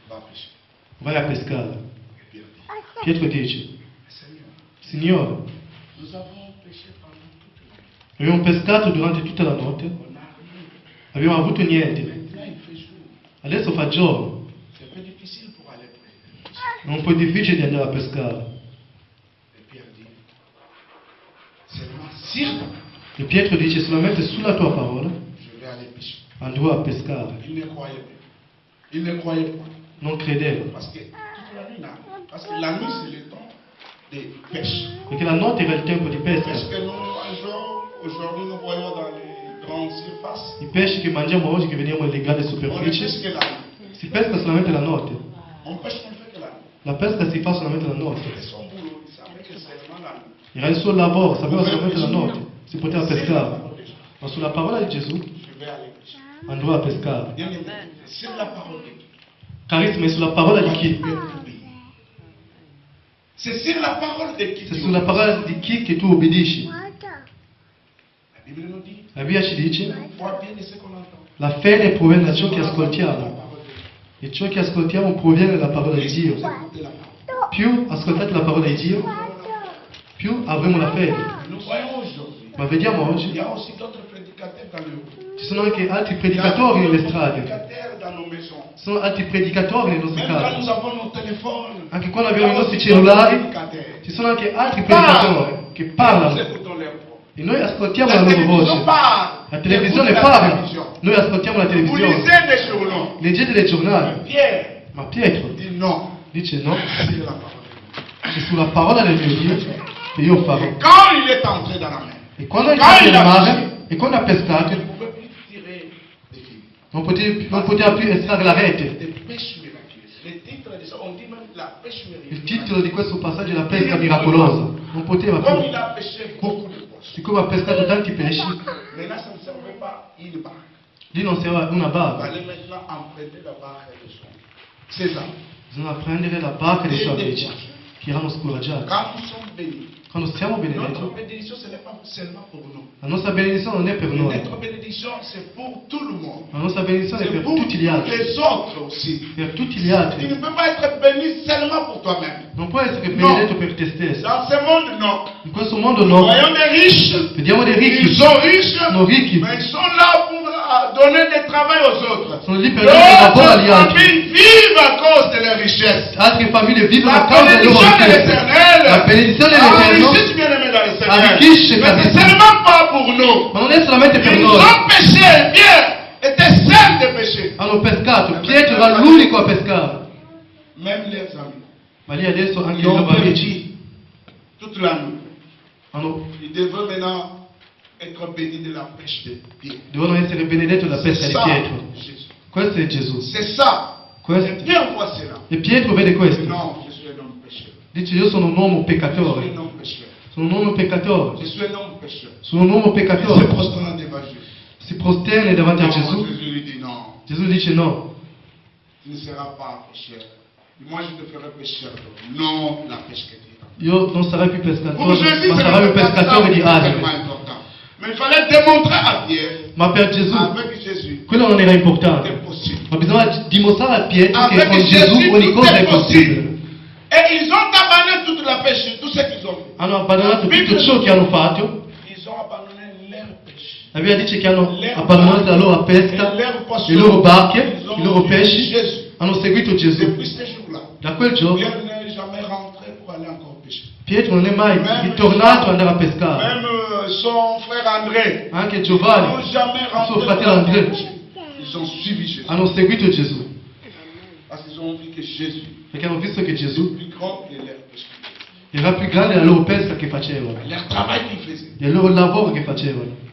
Va pêcher. vai a pescare. Et Pierre dit, Pietro dice, Seigneur, Signore, nous avons péché pendant toute la nuit. abbiamo pescato durante tutta la notte, On n'a rien. abbiamo avuto niente, Maintenant il fait jour. adesso fa giorno, C'est un peu difficile pour aller prêcher. è un po' difficile di andare a pescare. Et Pierre dit, seulement sur E Pietro dice, solamente sulla tua parola je vais aller pêcher. andrò a pescare. Il ne croyait pas. Il ne croyait pas. Non credeva, Parce que toute la nuit, là, parce que la nuit, c'est le temps de pêche. perché la notte era il tempo di Parce pesca. que nous mangeons, aujourd'hui, nous voyons dans les grandes surfaces, I pesci che mangiamo oggi, che vediamo nelle grandi on ne superfici, pêche que la nuit. si pesca solamente la notte. On pêche, on ne fait que la nuit. La pesca si fa solamente la notte. C'est son boulot, il savait que c'est vraiment la nuit. Era il suo lavoro, sapeva solamente la notte. Si poteva C'est la pescare. parole de Dieu. Ma sulla parola di Gesù Je vais aller pêcher. andrò a pescare. Bien aimé, c'est la parole de Dieu. Carissimi, è sulla parola di chi? C'est sur la parole de qui Se tu sulla parola di chi che tu obbedisci. La Bible nous dit, La Bibbia ci dice, crois bien de ce qu'on entend. la fede proviene da ciò che La ascoltiamo. parole de Dieu. E ciò che ascoltiamo proviene dalla parola di Dio. Vous écoutez la parole. Più ascoltate la parola di Dio, più avremo la fede. Nous voyons aujourd'hui, Ma vediamo il oggi, y a aussi d'autres prédicateurs dans le monde. ci sono anche altri Il y a predicatori nelle d'autres strade. prédicateurs dans nos maisons. Ci sono altri predicatori nei nostri Même quand casi. nous avons nos téléphones, Anche quando il y abbiamo a i nostri aussi d'autres cellulari, prédicateurs. ci sono anche altri predicatori che Nous parlano. écoutons leur voix. E noi ascoltiamo la La loro télévision voce. parle. La televisione Écoutez la parla. télévision. Noi ascoltiamo la Vous televisione. lisez des journaux. Leggete dei giornali. Pierre Ma Pietro dit non. dice no, C'est la parole de Dieu. è sulla parola del mio Dio che io farò. Quand il est entré dans la mer, E quando è entrato nel mare e quando ha pescato, il ne pouvait plus tirer des filets. non poteva più estrarre la rete. Des pêches miraculeuses. Le titre de ça, on dit même la pêche Il miraculeuse. titolo di questo passaggio è la pesca miracolosa. Non poteva Comme più. il a pêché beaucoup de poissons. Siccome ha pescato tanti pesci, Maintenant, ça ne servait pas une barque. lì non serve una Il barca. fallait maintenant emprunter la barque de son César. Bisogna prendere la barca dei suoi amici, che erano scoraggiati. Quand nous sommes bénis, Quando siamo notre benedetti, bénédiction, ce n'est pas seulement pour nous. la nostra benedizione non è per noi. Notre bénédiction, c'est pour tout le monde. La nostra benedizione è C'est per pour tutti gli altri. les autres aussi. Per tutti gli Tu altri. ne peux pas être béni seulement pour toi-même. Non può essere No. benedetto per te stesso. Dans ce monde, non. In questo mondo Nous no. voyons des riches. Vediamo dei ricchi. Ils sont riches, Sono ricchi. mais ils sont là pour donner du travail aux autres. Sono lì per dare lavoro agli D'autres altri. familles vivent à cause de leurs richesses. Altre famiglie vivono La a causa delle loro bénédiction de ricchezze. l'Éternel La benedizione dell'Eterno enrichit bien-aimé dans le Seigneur. Arricchisce Mais ta c'est vita. seulement pas pour nous. Ma non è solamente per Ils noi. ont péché, bien, étaient saints de péché. Hanno pescato. Pietro era l'unico a pescare. Même leurs amis. Ma lì adesso anche i Ils ont loro amici perdu toute la nuit. hanno, Ils devraient maintenant être bénis de la pêche de Pierre. devono essere benedetti dalla C'est pesca di ça, Pietro. Jésus. Questo è Gesù. C'est ça. Questo. Et Pierre voit cela. E Pietro vede questo. Non, je suis un homme pécheur. Dice io sono un uomo Je suis peccatore. un homme pécheur. Sono un uomo peccatore. Je suis un homme pécheur. Sono un uomo Il se peccatore. prosterne devant Jésus. Si prosterne davanti a Non, Gesù. Jésus lui dit non, Gesù dice no. tu ne seras pas pécheur. Moi, je te ferai pécheur. Non, la pêche que Dieu. Io non sarai più Pour pescatore, Jésus, ma c'est sarai un pescatore di tellement anime. important. Mais il fallait démontrer à Pierre, Ma per Gesù, avec Jésus, quello non era c'est importante. possible. Ma bisogna dimostrare a Pietro che Avec con Jésus, Gesù ogni tout cosa est è possibile. Et ils ont abandonné toute la pêche, tout ce qu'ils ont fait. Hanno abbandonato tutto ciò che hanno fatto. Ils ont abandonné leur pêche. La Bibbia dice che hanno abbandonato la loro pesca, le loro barche, i loro pesci. Hanno seguito Gesù. Depuis ce jour-là, Da quel giorno Pierre n'est jamais rentré pour aller encore pêcher. Pietro non è mai ritornato ad andare a pescare. Même son frère André, Anche ils Giovanni, n'ont jamais il rentré suo pour fratello aller Andrea, pêcher. Ils ont suivi Jésus. hanno seguito Gesù. Parce qu'ils ont vu que Jésus Perché hanno visto che est Gesù plus grand que leur péché. era più grande della loro pesca che facevano, Leur travail qu'ils faisaient. del loro lavoro che facevano.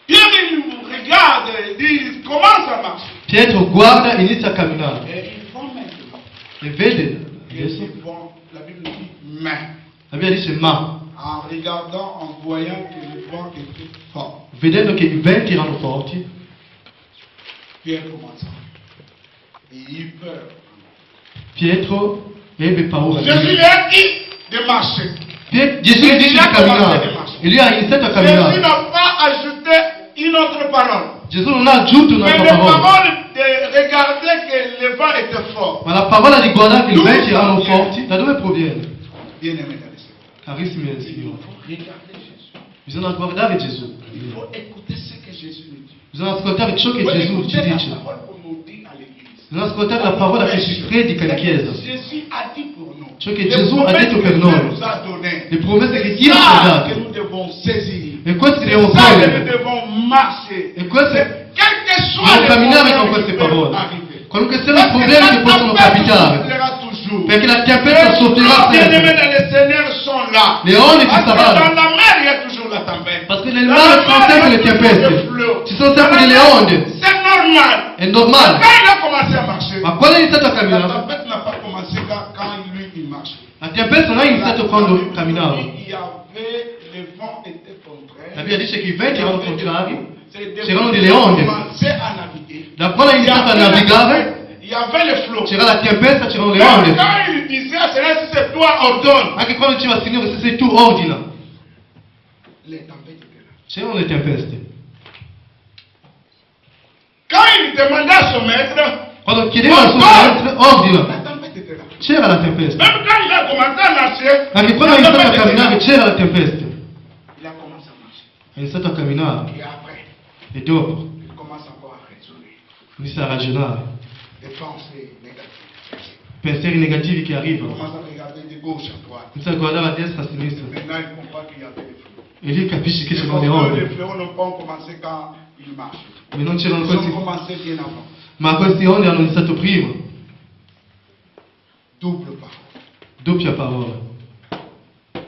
Pierre, il regarde et dit comment ça marche. Pietro guarda e inizia a camminare Et ils font maintenant. e vede, Et adesso, ils font, la Bible dit main. la Bibbia dice ma, En regardant, en voyant que le vent était fort, vedendo che i venti erano forti, Pierre commença. Et il eut peur. Pietro ebbe paura. Jésus lui a dit de marcher. Gesù gli dice di camminare e lui ha iniziato a Jésus camminare. n'a pas ajouté une autre parole. Gesù non ha aggiunto Mais un'altra la parola, parole de regarder que le vent était fort. ma la parola di guardare che i venti erano forti, da dove proviene? Bien aimé dans le Seigneur. Carissimi nel Il Signore, faut regarder Jésus. bisogna guardare Gesù, Il faut écouter ce que Jésus nous dit. bisogna ascoltare ciò che Il faut Gesù ci écouter dice, la parole qu'on nous dit à l'église. bisogna ascoltare la parola che si predica in chiesa, Jésus a dit pour nous. ciò che Les Gesù ha promesses detto que per Dieu noi, nous a données. le promesse che Dio ci ha Ça que dato, nous devons saisir. e queste C'est dobbiamo ça que nous cogliere, devons marcher. e queste Quel que soit dobbiamo le camminare con problème queste qui peut parole, arriver. qualunque siano i problemi che possono capitare, Toujours. perché la tempesta Les soffrirà eaux bien-aimés sempre, dans le Seigneur sont là. le onde ci Parce que dans saranno, la mer, il y a toujours la tempête. perché nel Dans mare la ci sono mer, sempre il y le a toujours tempeste, des flots. ci sono Dans sempre la delle mer, onde, c'est normal. è normale, Quand il a commencé à marcher, ma quando è iniziato a la camminare? tempête n'a pas commencé quand lui il marche. La tempesta non è iniziata quando camminava. Il y avait, le vent était contraire. La Bibbia dice che i venti erano contrari, C'est c'erano delle onde. commencé à naviguer. Da quando ha iniziato a navigare Il y avait le flot. c'era la tempesta, c'erano le Quand onde. il disait à Seigneur, si c'est toi, ordonne. Anche quando diceva Signore, se sei tu ordina, Les tempêtes étaient là. c'erano le tempeste. Quand il demandait à son maître, Quando chiedeva al suo maestro, ordina, la tempête était là. c'era la tempesta. Même quand il a commencé à marcher, Anche quando ha la iniziato a tempête était camminare là. c'era la tempesta. Il a commencé à marcher. Ha iniziato a camminare Et après, e dopo il commence encore à raisonner. inizia a ragionare. Des pensées négatives. Pensieri negativi che Il arrivano. commence à regarder de gauche à droite. Inizia a guardare a destra, a sinistra Maintenant, il comprend qu'il y avait des flots. e lì capisci che Les c'erano le onde. fléaux n'ont pas commencé quand il marche. Ma non c'erano Ils ont questi, commencé bien avant. ma queste onde hanno iniziato prima. Double parole. Doppia parola.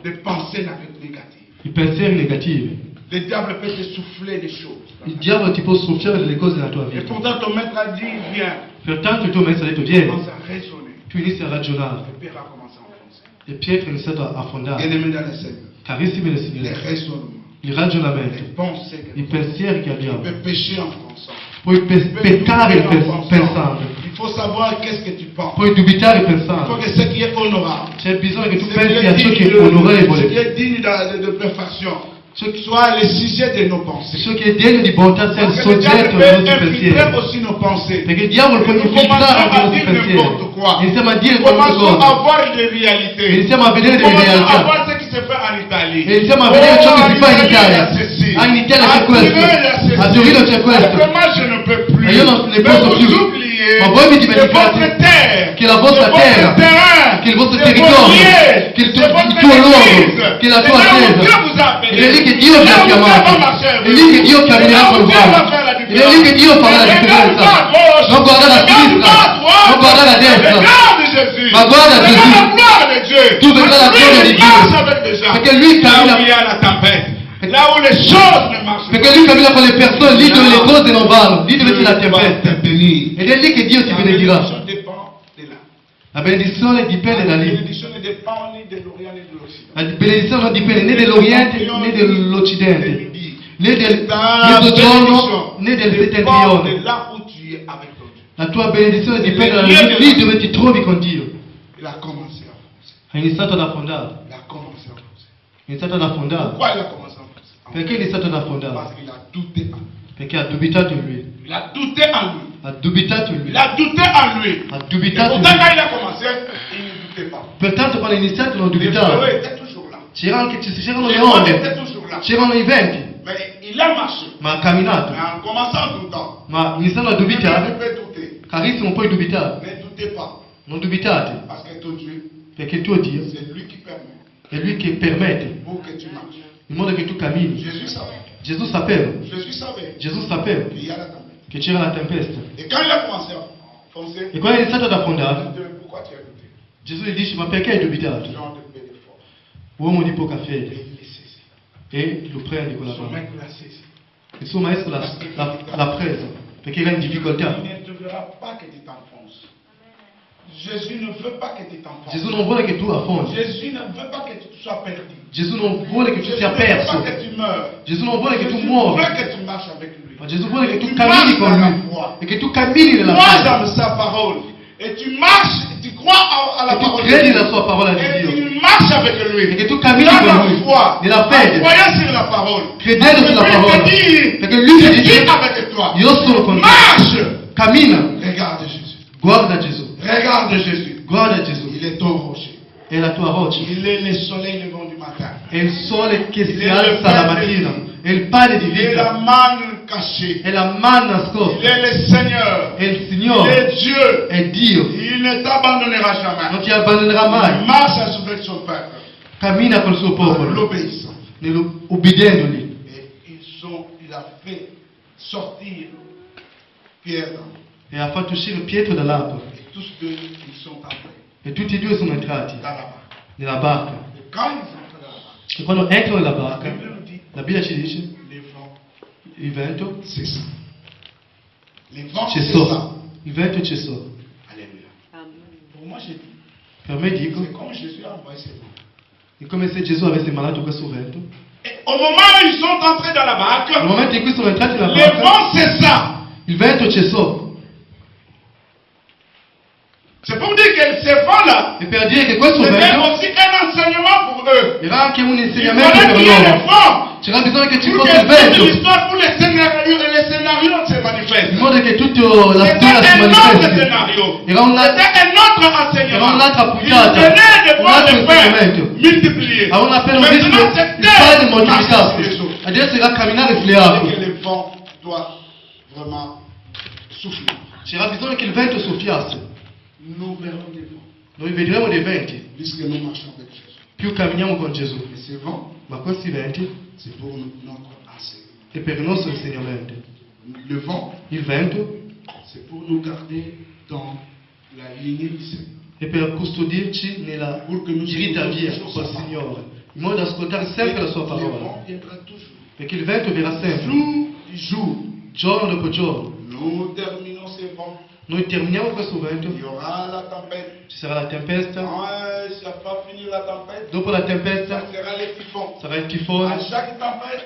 Des pensées négatives. I pensieri negativi. Le diable peut te souffler des choses. Il diavolo ti può soffiare delle cose nella tua Et vita. pourtant, ton maître a dit, viens. Pertanto il tuo maestro ha detto Tu vieni, commences à raisonner. tu inizi a ragionare. Et Pierre a commencé à enfoncer. E Pietro ha iniziato a affondare. Bien-aimé dans le Seigneur. Carissimi nel Les Signore, raisonnements. il Les ragionamento, pensées que i pensieri che tu abbiamo, peux pécher en pensant. puoi peccare pensando, Il faut savoir qu'est-ce que tu penses. puoi dubitare Il faut pensando. que ce qui est honorable, C'è bisogno che tu ce pensi qui a est ciò che digne è onorevole, ce qui est digne de perfection, ciò che, soit le sujet de nos pensées. ciò che è degno di bontà sia il Parce que le diable soggetto peut dei nostri infiltrer pensieri. aussi nos pensées. Perché il diavolo può Nous infiltrare commençons anche i à nostri dire pensieri. n'importe quoi. Iniziamo a dire Nous qualunque commençons cosa. à voir des réalités. Iniziamo a vedere Nous delle commençons à realtà. voir ce qui se fait en Italie. E iniziamo a vedere ciò che si fa in en Italia. il y a ceci. Ah, in Italia c'è A questo. Torino il y a ceci. A Torino c'è questo. Alors que moi je ne peux plus. E io non ne Mais posso vous più. oubliez Ma voi vi que dimenticate votre terre, che la vostra que votre terra, terrain che il vostro territorio, che il tuo luogo, che la tua chiesa. Ed è lì che Dio vi ha chiamato, è lì che Dio camminerà con voi, ed è lì che Dio farà la differenza. Non guardare a sinistra, non guardare a destra, ma guarda Gesù. Tu vedrai la gloria di Dio, perché lui cammina. Là où les choses ne marchent pas. Perché lui cammina con le persone lì dove le cose non vanno, lì dove c'è la tempesta. Ed è lì che Dio ti benedirà. La benedizione dipende da lì. La benedizione non dipende né dell'Oriente né dell'Occidente, né del mezzogiorno né del settentrione. La tua benedizione dipende da lì dove ti trovi con Dio. Ha iniziato ad affondare. Ha iniziato ad affondare. Perché è iniziato ad affondare? Perché ha dubitato in lui. Il a douté en lui. Ha dubitato in lui. Il a douté en lui. Ha dubitato in Pourtant, quand lui. il a commencé, il ne doutait pas. Pertanto quando ha iniziato non Les dubitava. fléaux étaient toujours là. C'erano Les le ondes onde, étaient toujours là. c'erano i venti, Mais il a marché. ma ha camminato. Mais en commençant tout le temps. Ma iniziando a Tu dubitare, peux douter. carissimo puoi dubitare. Ne doutez pas. Non dubitate, Parce que ton Dieu, perché il tuo Dio c'est lui qui permet è lui che permette, pour que tu marches. in modo che tu cammini. Jésus savait. Gesù sapeva, Jésus savait Gesù sapeva qu'il y a la tempête. che c'era la tempesta. Et quand il a commencé à foncer, E quando è iniziato ad affondare, il dit, pourquoi tu as douté? Gesù gli dice: ma perché hai dubitato? Jean de peu de foi. Uomo di poca Et fede. il est saisi. E lo prende con la Son mano. maître l'a saisi. Il suo maestro l'ha preso perché era in difficoltà. Il ne te verra pas que tu t'enfonces. Jésus ne veut pas que tu t'enfonces. Gesù non vuole che tu affondi. Jésus ne veut pas que tu sois perdu. Gesù non vuole che tu Jésus sia ne veut perso. pas que tu meurs. Gesù non vuole che tu Jésus muoia. veut que tu marches avec lui. Ma Gesù vuole che tu Tu cammini marches con dans la lui foi. e che tu cammini nella Crois fede. dans sa parole. Et tu marches, tu crois à la E tu parole credi de nella Dieu. sua parola di Et Dio. tu marches avec lui. E che tu cammini Dans con la lui foi. nella En fede, croyant sur la parole. credendo sulla Parce que parola. lui te dit, Perché lui ti je dice: suis avec toi. io sono con te. Marche. Cammina, Regarde Jésus. guarda Gesù, Regarde Jésus. guarda Gesù. Il est ton rocher. È la tua roccia, Il est le soleil levant du matin. è il sole che si alza la mattina, è il pane di Il est la vita, manne cachée. è la manna Il nascosta, est le Seigneur. è il Il Signore, est Dieu. è Dio. Il ne t'abandonnera jamais. Non ti abbandonerà Il mai. marche avec son peuple. Cammina col suo En popolo, l'obéissant. ubbidiendogli. Et il a fait sortir Pierre E ha fatto uscire Pietro dall'acqua. et tous deux ils sont entrés E tutti e due sono entrati dans la barque. nella barca. Et quand ils sont entrés dans la barque, E quando entrano nella la barca, Bible nous dit la Bibbia ci dice, les vents il vento cessent. Les vents cessò. cessent. Il vento cessò. Alléluia. Pour moi, j'ai dit, Per me dico, c'est comme Jésus a envoyé ses vents. è come se Gesù avesse mandato questo vento. Et au moment où ils sont entrés dans la barque, Nel momento in cui sono entrati nella les barca, vents cessent. il vento cessò. C'est pour dire que ces vents-là, E per dire che questo c'était vento aussi un enseignement pour eux. era anche un Il insegnamento fallait per qu'il y ait loro. des vents. C'era bisogno che ci Pour fosse que il toute vento, l'histoire, pour les scénarios se manifestent. in modo che tutta la C'était storia si un autre manifesti. scénario. Era un altro, C'était un autre enseignement. Era un'altra Il puntata, venait de un voir altro le Père insegnamento. multiplier. Avevano appena visto Maintenant, il c'était padre marcher moltiplicato. sur les eaux. Adesso era camminare sulle Et acque. que le vent doit vraiment souffler. C'era bisogno che il vento soffiasse. Nous verrons des vents, Noi vedremo dei venti, puisque nous marchons avec Jésus. più camminiamo con Gesù. Et ces vents, Ma questi venti c'est pour notre enseignement. è per il nostro insegnamento. Le vent, Il vento c'est pour nous garder dans la lignée du Seigneur. è per custodirci nella diritta via col Signore, in modo da ascoltare sempre la sua Le parola. vent viendra toujours. Perché il vento verrà sempre, Jour, giorno dopo giorno. nous terminons ces vents. Noi terminiamo questo vento, Il y aura la tempête. ci sarà la tempesta, Quand ça va finir la tempête, dopo la ça tempesta sera les typhons. sarà il À tifone, chaque tempête,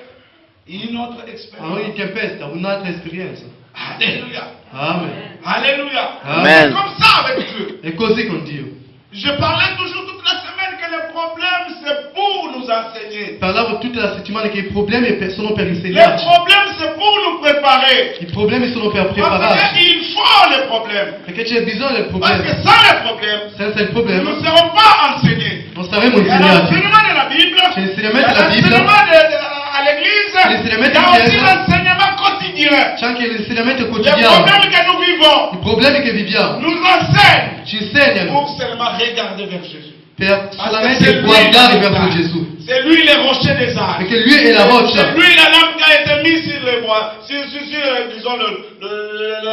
une autre a ogni expérience. tempesta un'altra esperienza. Alléluia. Amen. Alléluia. Amen. C'est comme ça avec Dieu. È così con Dio. Je parlais toujours toute la semaine que le problème c'est pour nous enseigner. Parlavo tutta la settimana che i problemi sono per Les insegnarci. problèmes c'est pour nous préparer. I problemi sono per Parce prepararci. qu'il faut les problèmes. Perché c'è bisogno del Parce problema. que sans les problèmes, Senza il nous problema ne serons pas enseignés. non saremo Il y a insegnati. l'enseignement de la Bible, C'è il y l'insegnamento a della Bibbia, l'enseignement à l'église, L'insegnamento il y a in aussi chiesa. l'enseignement quotidien. c'è anche l'insegnamento Les quotidiano. problèmes que nous vivons, vivons il problema è che viviamo nous enseigne ci insegnano pour seulement regarder vers Jésus. per solamente guardare verso Gesù, C'est lui le rocher des âges. perché lui è la roccia, C'est lui la lampe qui a été mise sur les bois, disons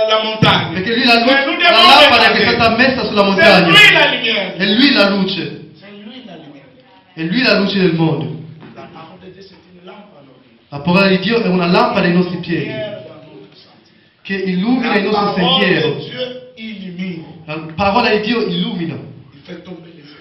la montagne. perché lui la Mais nous devons lampada che è regarder. stata messa sulla C'est montagna, lui la lumière. è lui la luce, C'est lui la lumière. è lui la luce del mondo. La parole de Dieu, c'est une lampe à nos vies. La parola di Dio è una lampada ai nostri piedi, Lumière dans notre sentier. che illumina il La nostro parole sentiero. de Dieu illumine. La parola di Dio illumina, Il fait tomber les yeux.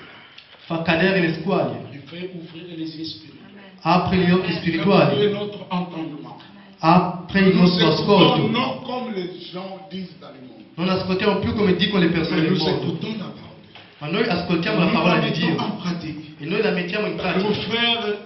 fa cadere le squaglie, Il fait ouvrir les yeux spirituels. apre gli occhi Il fait spirituali, ouvrir notre entendement. apre il Nous nostro ascolto. écoutons non comme les gens disent dans le monde. Non ascoltiamo più come dicono le persone Mais del nous mondo, écoutons la parole de Dieu. ma noi ascoltiamo la Nous parola la di mettons Dio en pratique. e noi la mettiamo in Pour pratica faire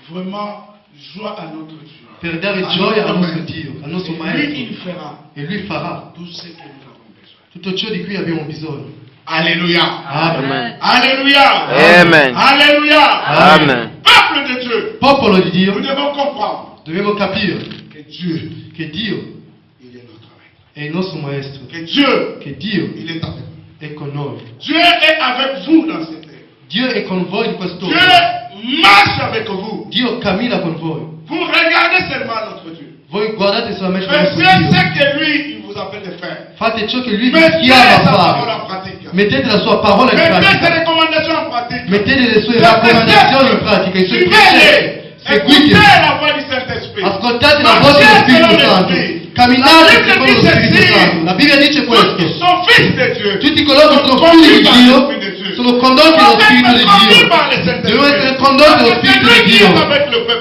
vraiment joie à notre Dieu. per dare À gioia notre al nostro maître. Dio, al nostro Et lui, Maestro, il fera e Lui farà tout ce que nous avons besoin. tutto ciò di cui abbiamo bisogno. Alléluia. Amen. Alléluia. Amen. Alléluia. Amen. Peuple de Dieu, Popolo di Dio, nous devons comprendre dobbiamo capire que Dieu, che Dio il est notre maître. è il nostro Maestro, Que Dieu, che Dio il est avec nous. è con noi. Dieu est avec vous dans cette terre. Dio è con voi in Dieu quest'ora. marche avec vous. Dio cammina con voi. Vous regardez seulement notre Dieu. Voi guardate solamente il nostro Faites Dio. ce que lui, il vous appelle de faire. Fate ciò che Lui vi Mettez chiama a sa parole fare. en pratique. Mettete la sua parola in Mettez ses pratica. recommandations en pratique. Mettete le sue Les raccomandazioni in preceptes, pratica, i suoi suivez-les. precetti. Écoutez Seguiteli. la voix du Saint-Esprit. Ascoltate la voce Marchez dello selon Spirito Santo. l'Esprit. Camminate La Bible secondo lo dice Spirito sì. Santo. La Bibbia dice Tous qui questo. sont fils de Dieu. Tutti coloro che sono figli di Dio sono condotti dallo Spirito di Dio. Devono essere condotti dallo Spirito di Dio.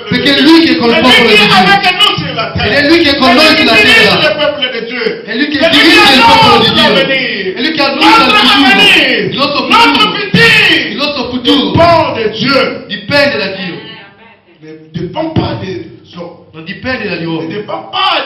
Perché è Lui che è col popolo di Dio. Ed è Lui che è con noi sulla terra. È Lui che dirige il popolo di Dio. È Lui che annuncia il futuro. Il nostro futuro Dépend de Dieu. dipende da Dio. Ne dépend pas des hommes. Non dipende dagli Ne uomini. dépend pas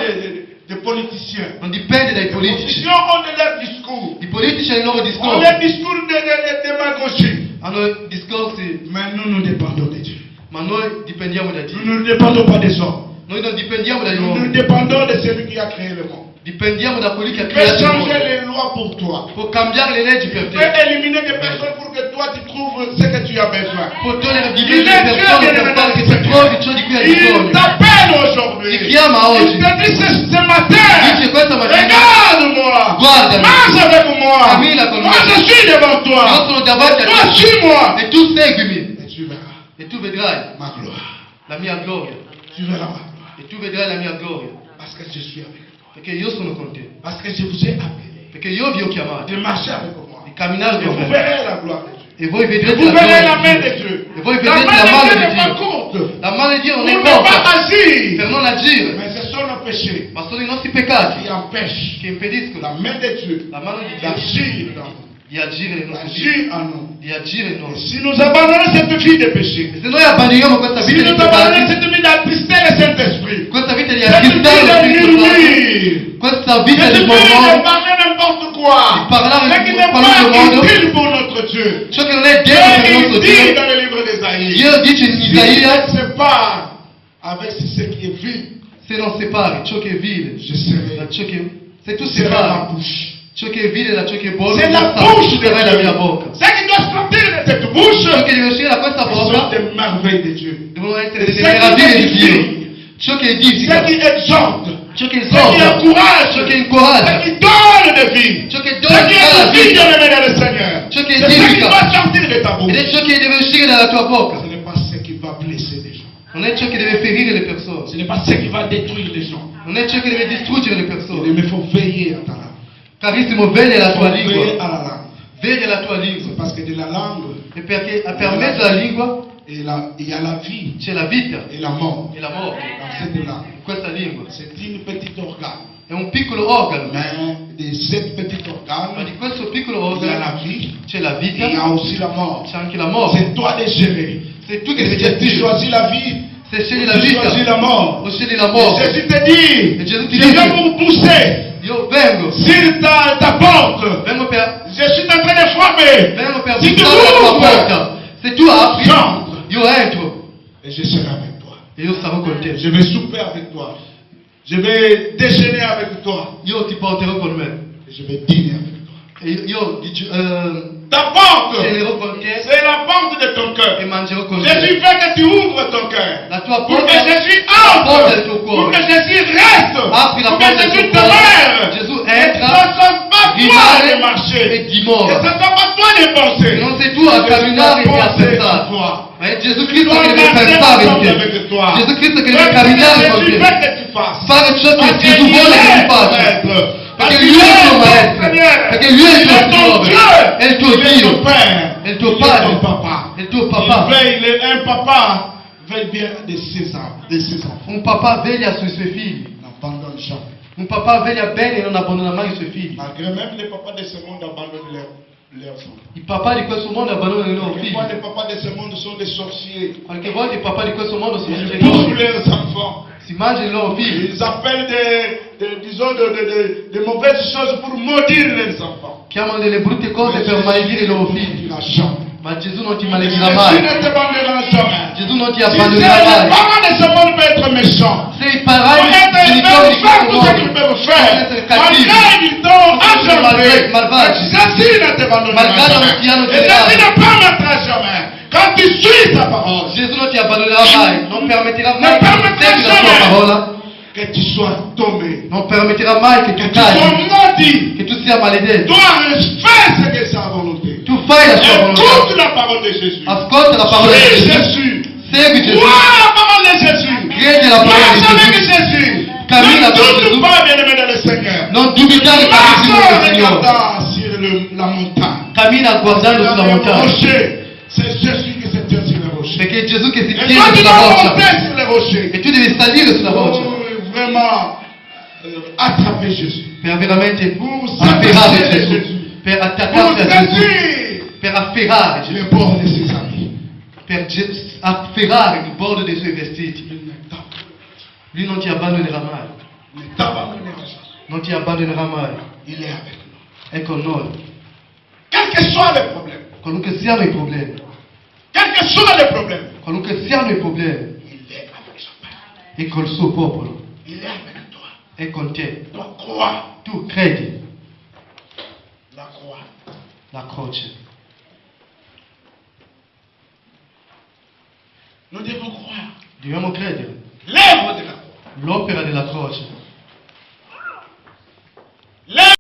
des politiciens. Non dipende dai Les politici. politiciens ont de leurs discours. I politici hanno i loro Ont discorsi. des discours de démagogie. Hanno discorsi, Mais nous dépendons de Dieu. ma noi dipendiamo da Dio. Nous ne dépendons pas des hommes. Noi non dipendiamo dagli Nous uomini. dépendons de celui qui a créé le monde. Dipendiamo da quelli che ha Il peut creato il changer mondo. les lois pour toi. Può cambiare le leggi per Il peut te. éliminer des personnes pour que toi tu trouves ce que tu as besoin. Può togliere di Il mezzo est le Dieu, persone bien per aimé fare dans che le tu Seigneur. trovi ciò di cui hai Il bisogno. t'appelle aujourd'hui. Ti chiama Il oggi. te dit ce matin. Dice questa mattina, Regarde-moi. guardami. Marche avec moi. Cammina con Moi me. je suis devant toi. Io sono davanti a Toi te. suis-moi. E tu seguimi. Et tu verras E tu vedrai ma gloire. la mia gloria. Tu verras ma gloire. E tu vedrai la mia gloria. Parce que je suis avec toi. Perché io sono con te. Parce que je vous ai appelé. Perché io vi ho chiamati. De marcher avec moi. Di camminare Et con vous me. verrez la gloire de Dieu. E voi vedrete Vous la verrez la gloria main di de Dio. Dieu. E voi La vedrete main la de mano Dieu di n'est pas Dio. courte. La mano di Dio non Pour è ne pas poca agir. per non agire, Mais ce sont nos péchés ma sono i nostri peccati qui empêchent che impediscono la main de Dieu la mano di Dio d'agir dans nous, di agire nei nostri vite, d'agir en nous. di agire in noi. Si nous abandonnons cette vie de péché, E se noi abbandoniamo questa si vita nous di abandonnons peccati, cette vie d'attrister le Saint-Esprit, questa vita di cette vie acquistare lo de Spirito Santo, murmure, questa vita cette di vie de mormore, parler n'importe quoi, di parlare ce qui in n'est qualunque pas modo, utile pour notre Dieu. ciò che non è degno per il Dieu nostro dit Dio. dans le livre d'Ésaïe, Dio dice in si Isaia, tu ne sais pas avec ce qui est vil, se non separi ciò che è vile je serai, da ciò che... Se tu je serai ma separi bouche. ciò che è vile da ciò che è buono, C'est la tu bouche de sarai la mia Dieu. bocca. Ce qui doit sortir de cette bouche, Ciò che deve uscire da questa ce sont bocca des merveilles de Dieu. devono essere Ce delle qui meraviglie di Dio. édifie, Ciò che ce edifica, qui exhorte, ciò che ce qui esorta, encourage, ciò che ce incoraggia, qui donne de vie, ciò che ce dona qui la est vie vita. bien-aimé dans le Seigneur. Ciò che C'est ce qui edifica. doit sortir de ta Ed bouche. è ciò che deve uscire dalla tua bocca. Ce n'est pas ce qui va blesser les gens. Non è ciò che deve ferire le persone. Ce n'est pas ce qui va détruire les gens. Non è ciò che deve distruggere le Il persone. me faut veiller à ta langue. Carissimo, veglia la tua Veiller lingua. à la langue. Veglia la tua C'est lingua. parce que de la langue, E perché per mezzo della lingua il y a la vie c'è la vita et la mort e la morte. dans cette langue. In questa lingua. C'est une petite organe. È un piccolo organo. Mais de cette petite Ma organe, di questo piccolo il y a la organo vie, c'è la et il y a vita, aussi la mort. c'è anche la morte. C'est toi de gérer. Sei tu che Et devi si tu gestire. choisis la vie, Se scegli la tu choisis vita la mort. o scegli la Et morte. Jésus te dit, E Gesù ti je viens dice, pour pousser io vengo sur ta porte. per Je suis en train de frapper. vengo per Si tu bussare alla tua ouvres, porta. Se tu apri, j'entre io entro et je serai avec toi. e io sarò con te. Je vais souper avec toi. Je vais déjeuner avec toi. Io ti porterò con me Et je vais dîner avec toi. Ta porte, c'est la porte de ton cœur. Jésus veut que tu ouvres ton cœur. Pour que Jésus entre. Pour que Jésus reste. Pour que Jésus demeure. Jésus Et ce ne soit pas toi de marcher. Et ce ne soit pas toi de penser. Non c'est tu a camminare e a pensare. Ma è Gesù Cristo che deve pensare in te. Gesù Cristo che deve camminare con te. Fare ciò che Gesù vuole che tu faccia. Perché lui è il tuo maestro, perché lui è il tuo Signore, è il tuo Dio, è il tuo Padre, è il tuo papà. Un papa veille bien de ses enfants. Un papà veglia sui suoi figli. N'abandonne jamais. Un papà veglia bene e non abbandona mai i suoi figli. Malgré même les papas de ce monde abandonnent leurs enfants. I papà di questo mondo abbandonano i loro figli. Quelquefois les papas de ce monde sont des sorciers. Qualche volta i papà di questo mondo sono Ils genitori. tuent leurs enfants. Si mangiano i loro figli. Ils appellent des mauvaises choses pour maudire les enfants. Chiamano delle brutte cose per maledire i loro figli. Ma Gesù non ti maledirà mai. Gesù non ti abbandonerà mai. Les parents de ce monde peuvent être méchants. Se i parenti di questo mondo peuvent faire essere cattivi, malgré ils t'ont engendré. malvagi, Jésus ne t'abandonnera malgrado non jamais. ti hanno Et Jésus generato, ne permettra jamais. Quand tu suis sa parole, Gesù non ti abbandonerà mai, non permetterà mai Non che tu permetterà segui la sua jamais. parola, que tu sois tombé, non permetterà mai che que tu tu sois cadi, maudit. che tu sia maledetto. Toi, fais ce que sa volonté. Tu fai la sua Écoute volontà, la parole de Jésus. ascolta la parola di Suis Gesù, Jésus. segui Gesù, Crois la parole de Jésus. credi alla parola di Marche avec Gesù, Jésus. cammina Ne con doute Gesù, pas, bien-aimé dans le Seigneur. non dubitare Marche carissimo en del Signore, regardant sur la montagne. cammina guardando sulla Le montagna, rocher, c'est Jésus qui se tient sur le rocher. perché è Gesù che si Et toi, tiene tu sulla dois roccia, monter sur le rocher. e tu devi salire sulla roccia Pour vraiment attraper Jésus. per veramente Pour afferrare s'attacher à Gesù, Jésus. per Pour attaccarsi a Gesù, saisir per afferrare Gesù, les bords de ses amis. per afferrare il bordo dei suoi vestiti. Il ne t'abandonnera Lui non ti abbandonerà mai, jamais. Ne t'abandonnera jamais. non ti abbandonerà mai, Il est avec nous. è con noi. Quel que soit le problème, Qualunque siano i problemi, quel que soit le problème, qualunque siano i problemi, il est avec son Père. è col suo popolo, Il est avec toi. è con te. Donc crois Tu credi la croix. la croce. Nous devons croire Dobbiamo credere l'œuvre de la croix. l'opera della croce.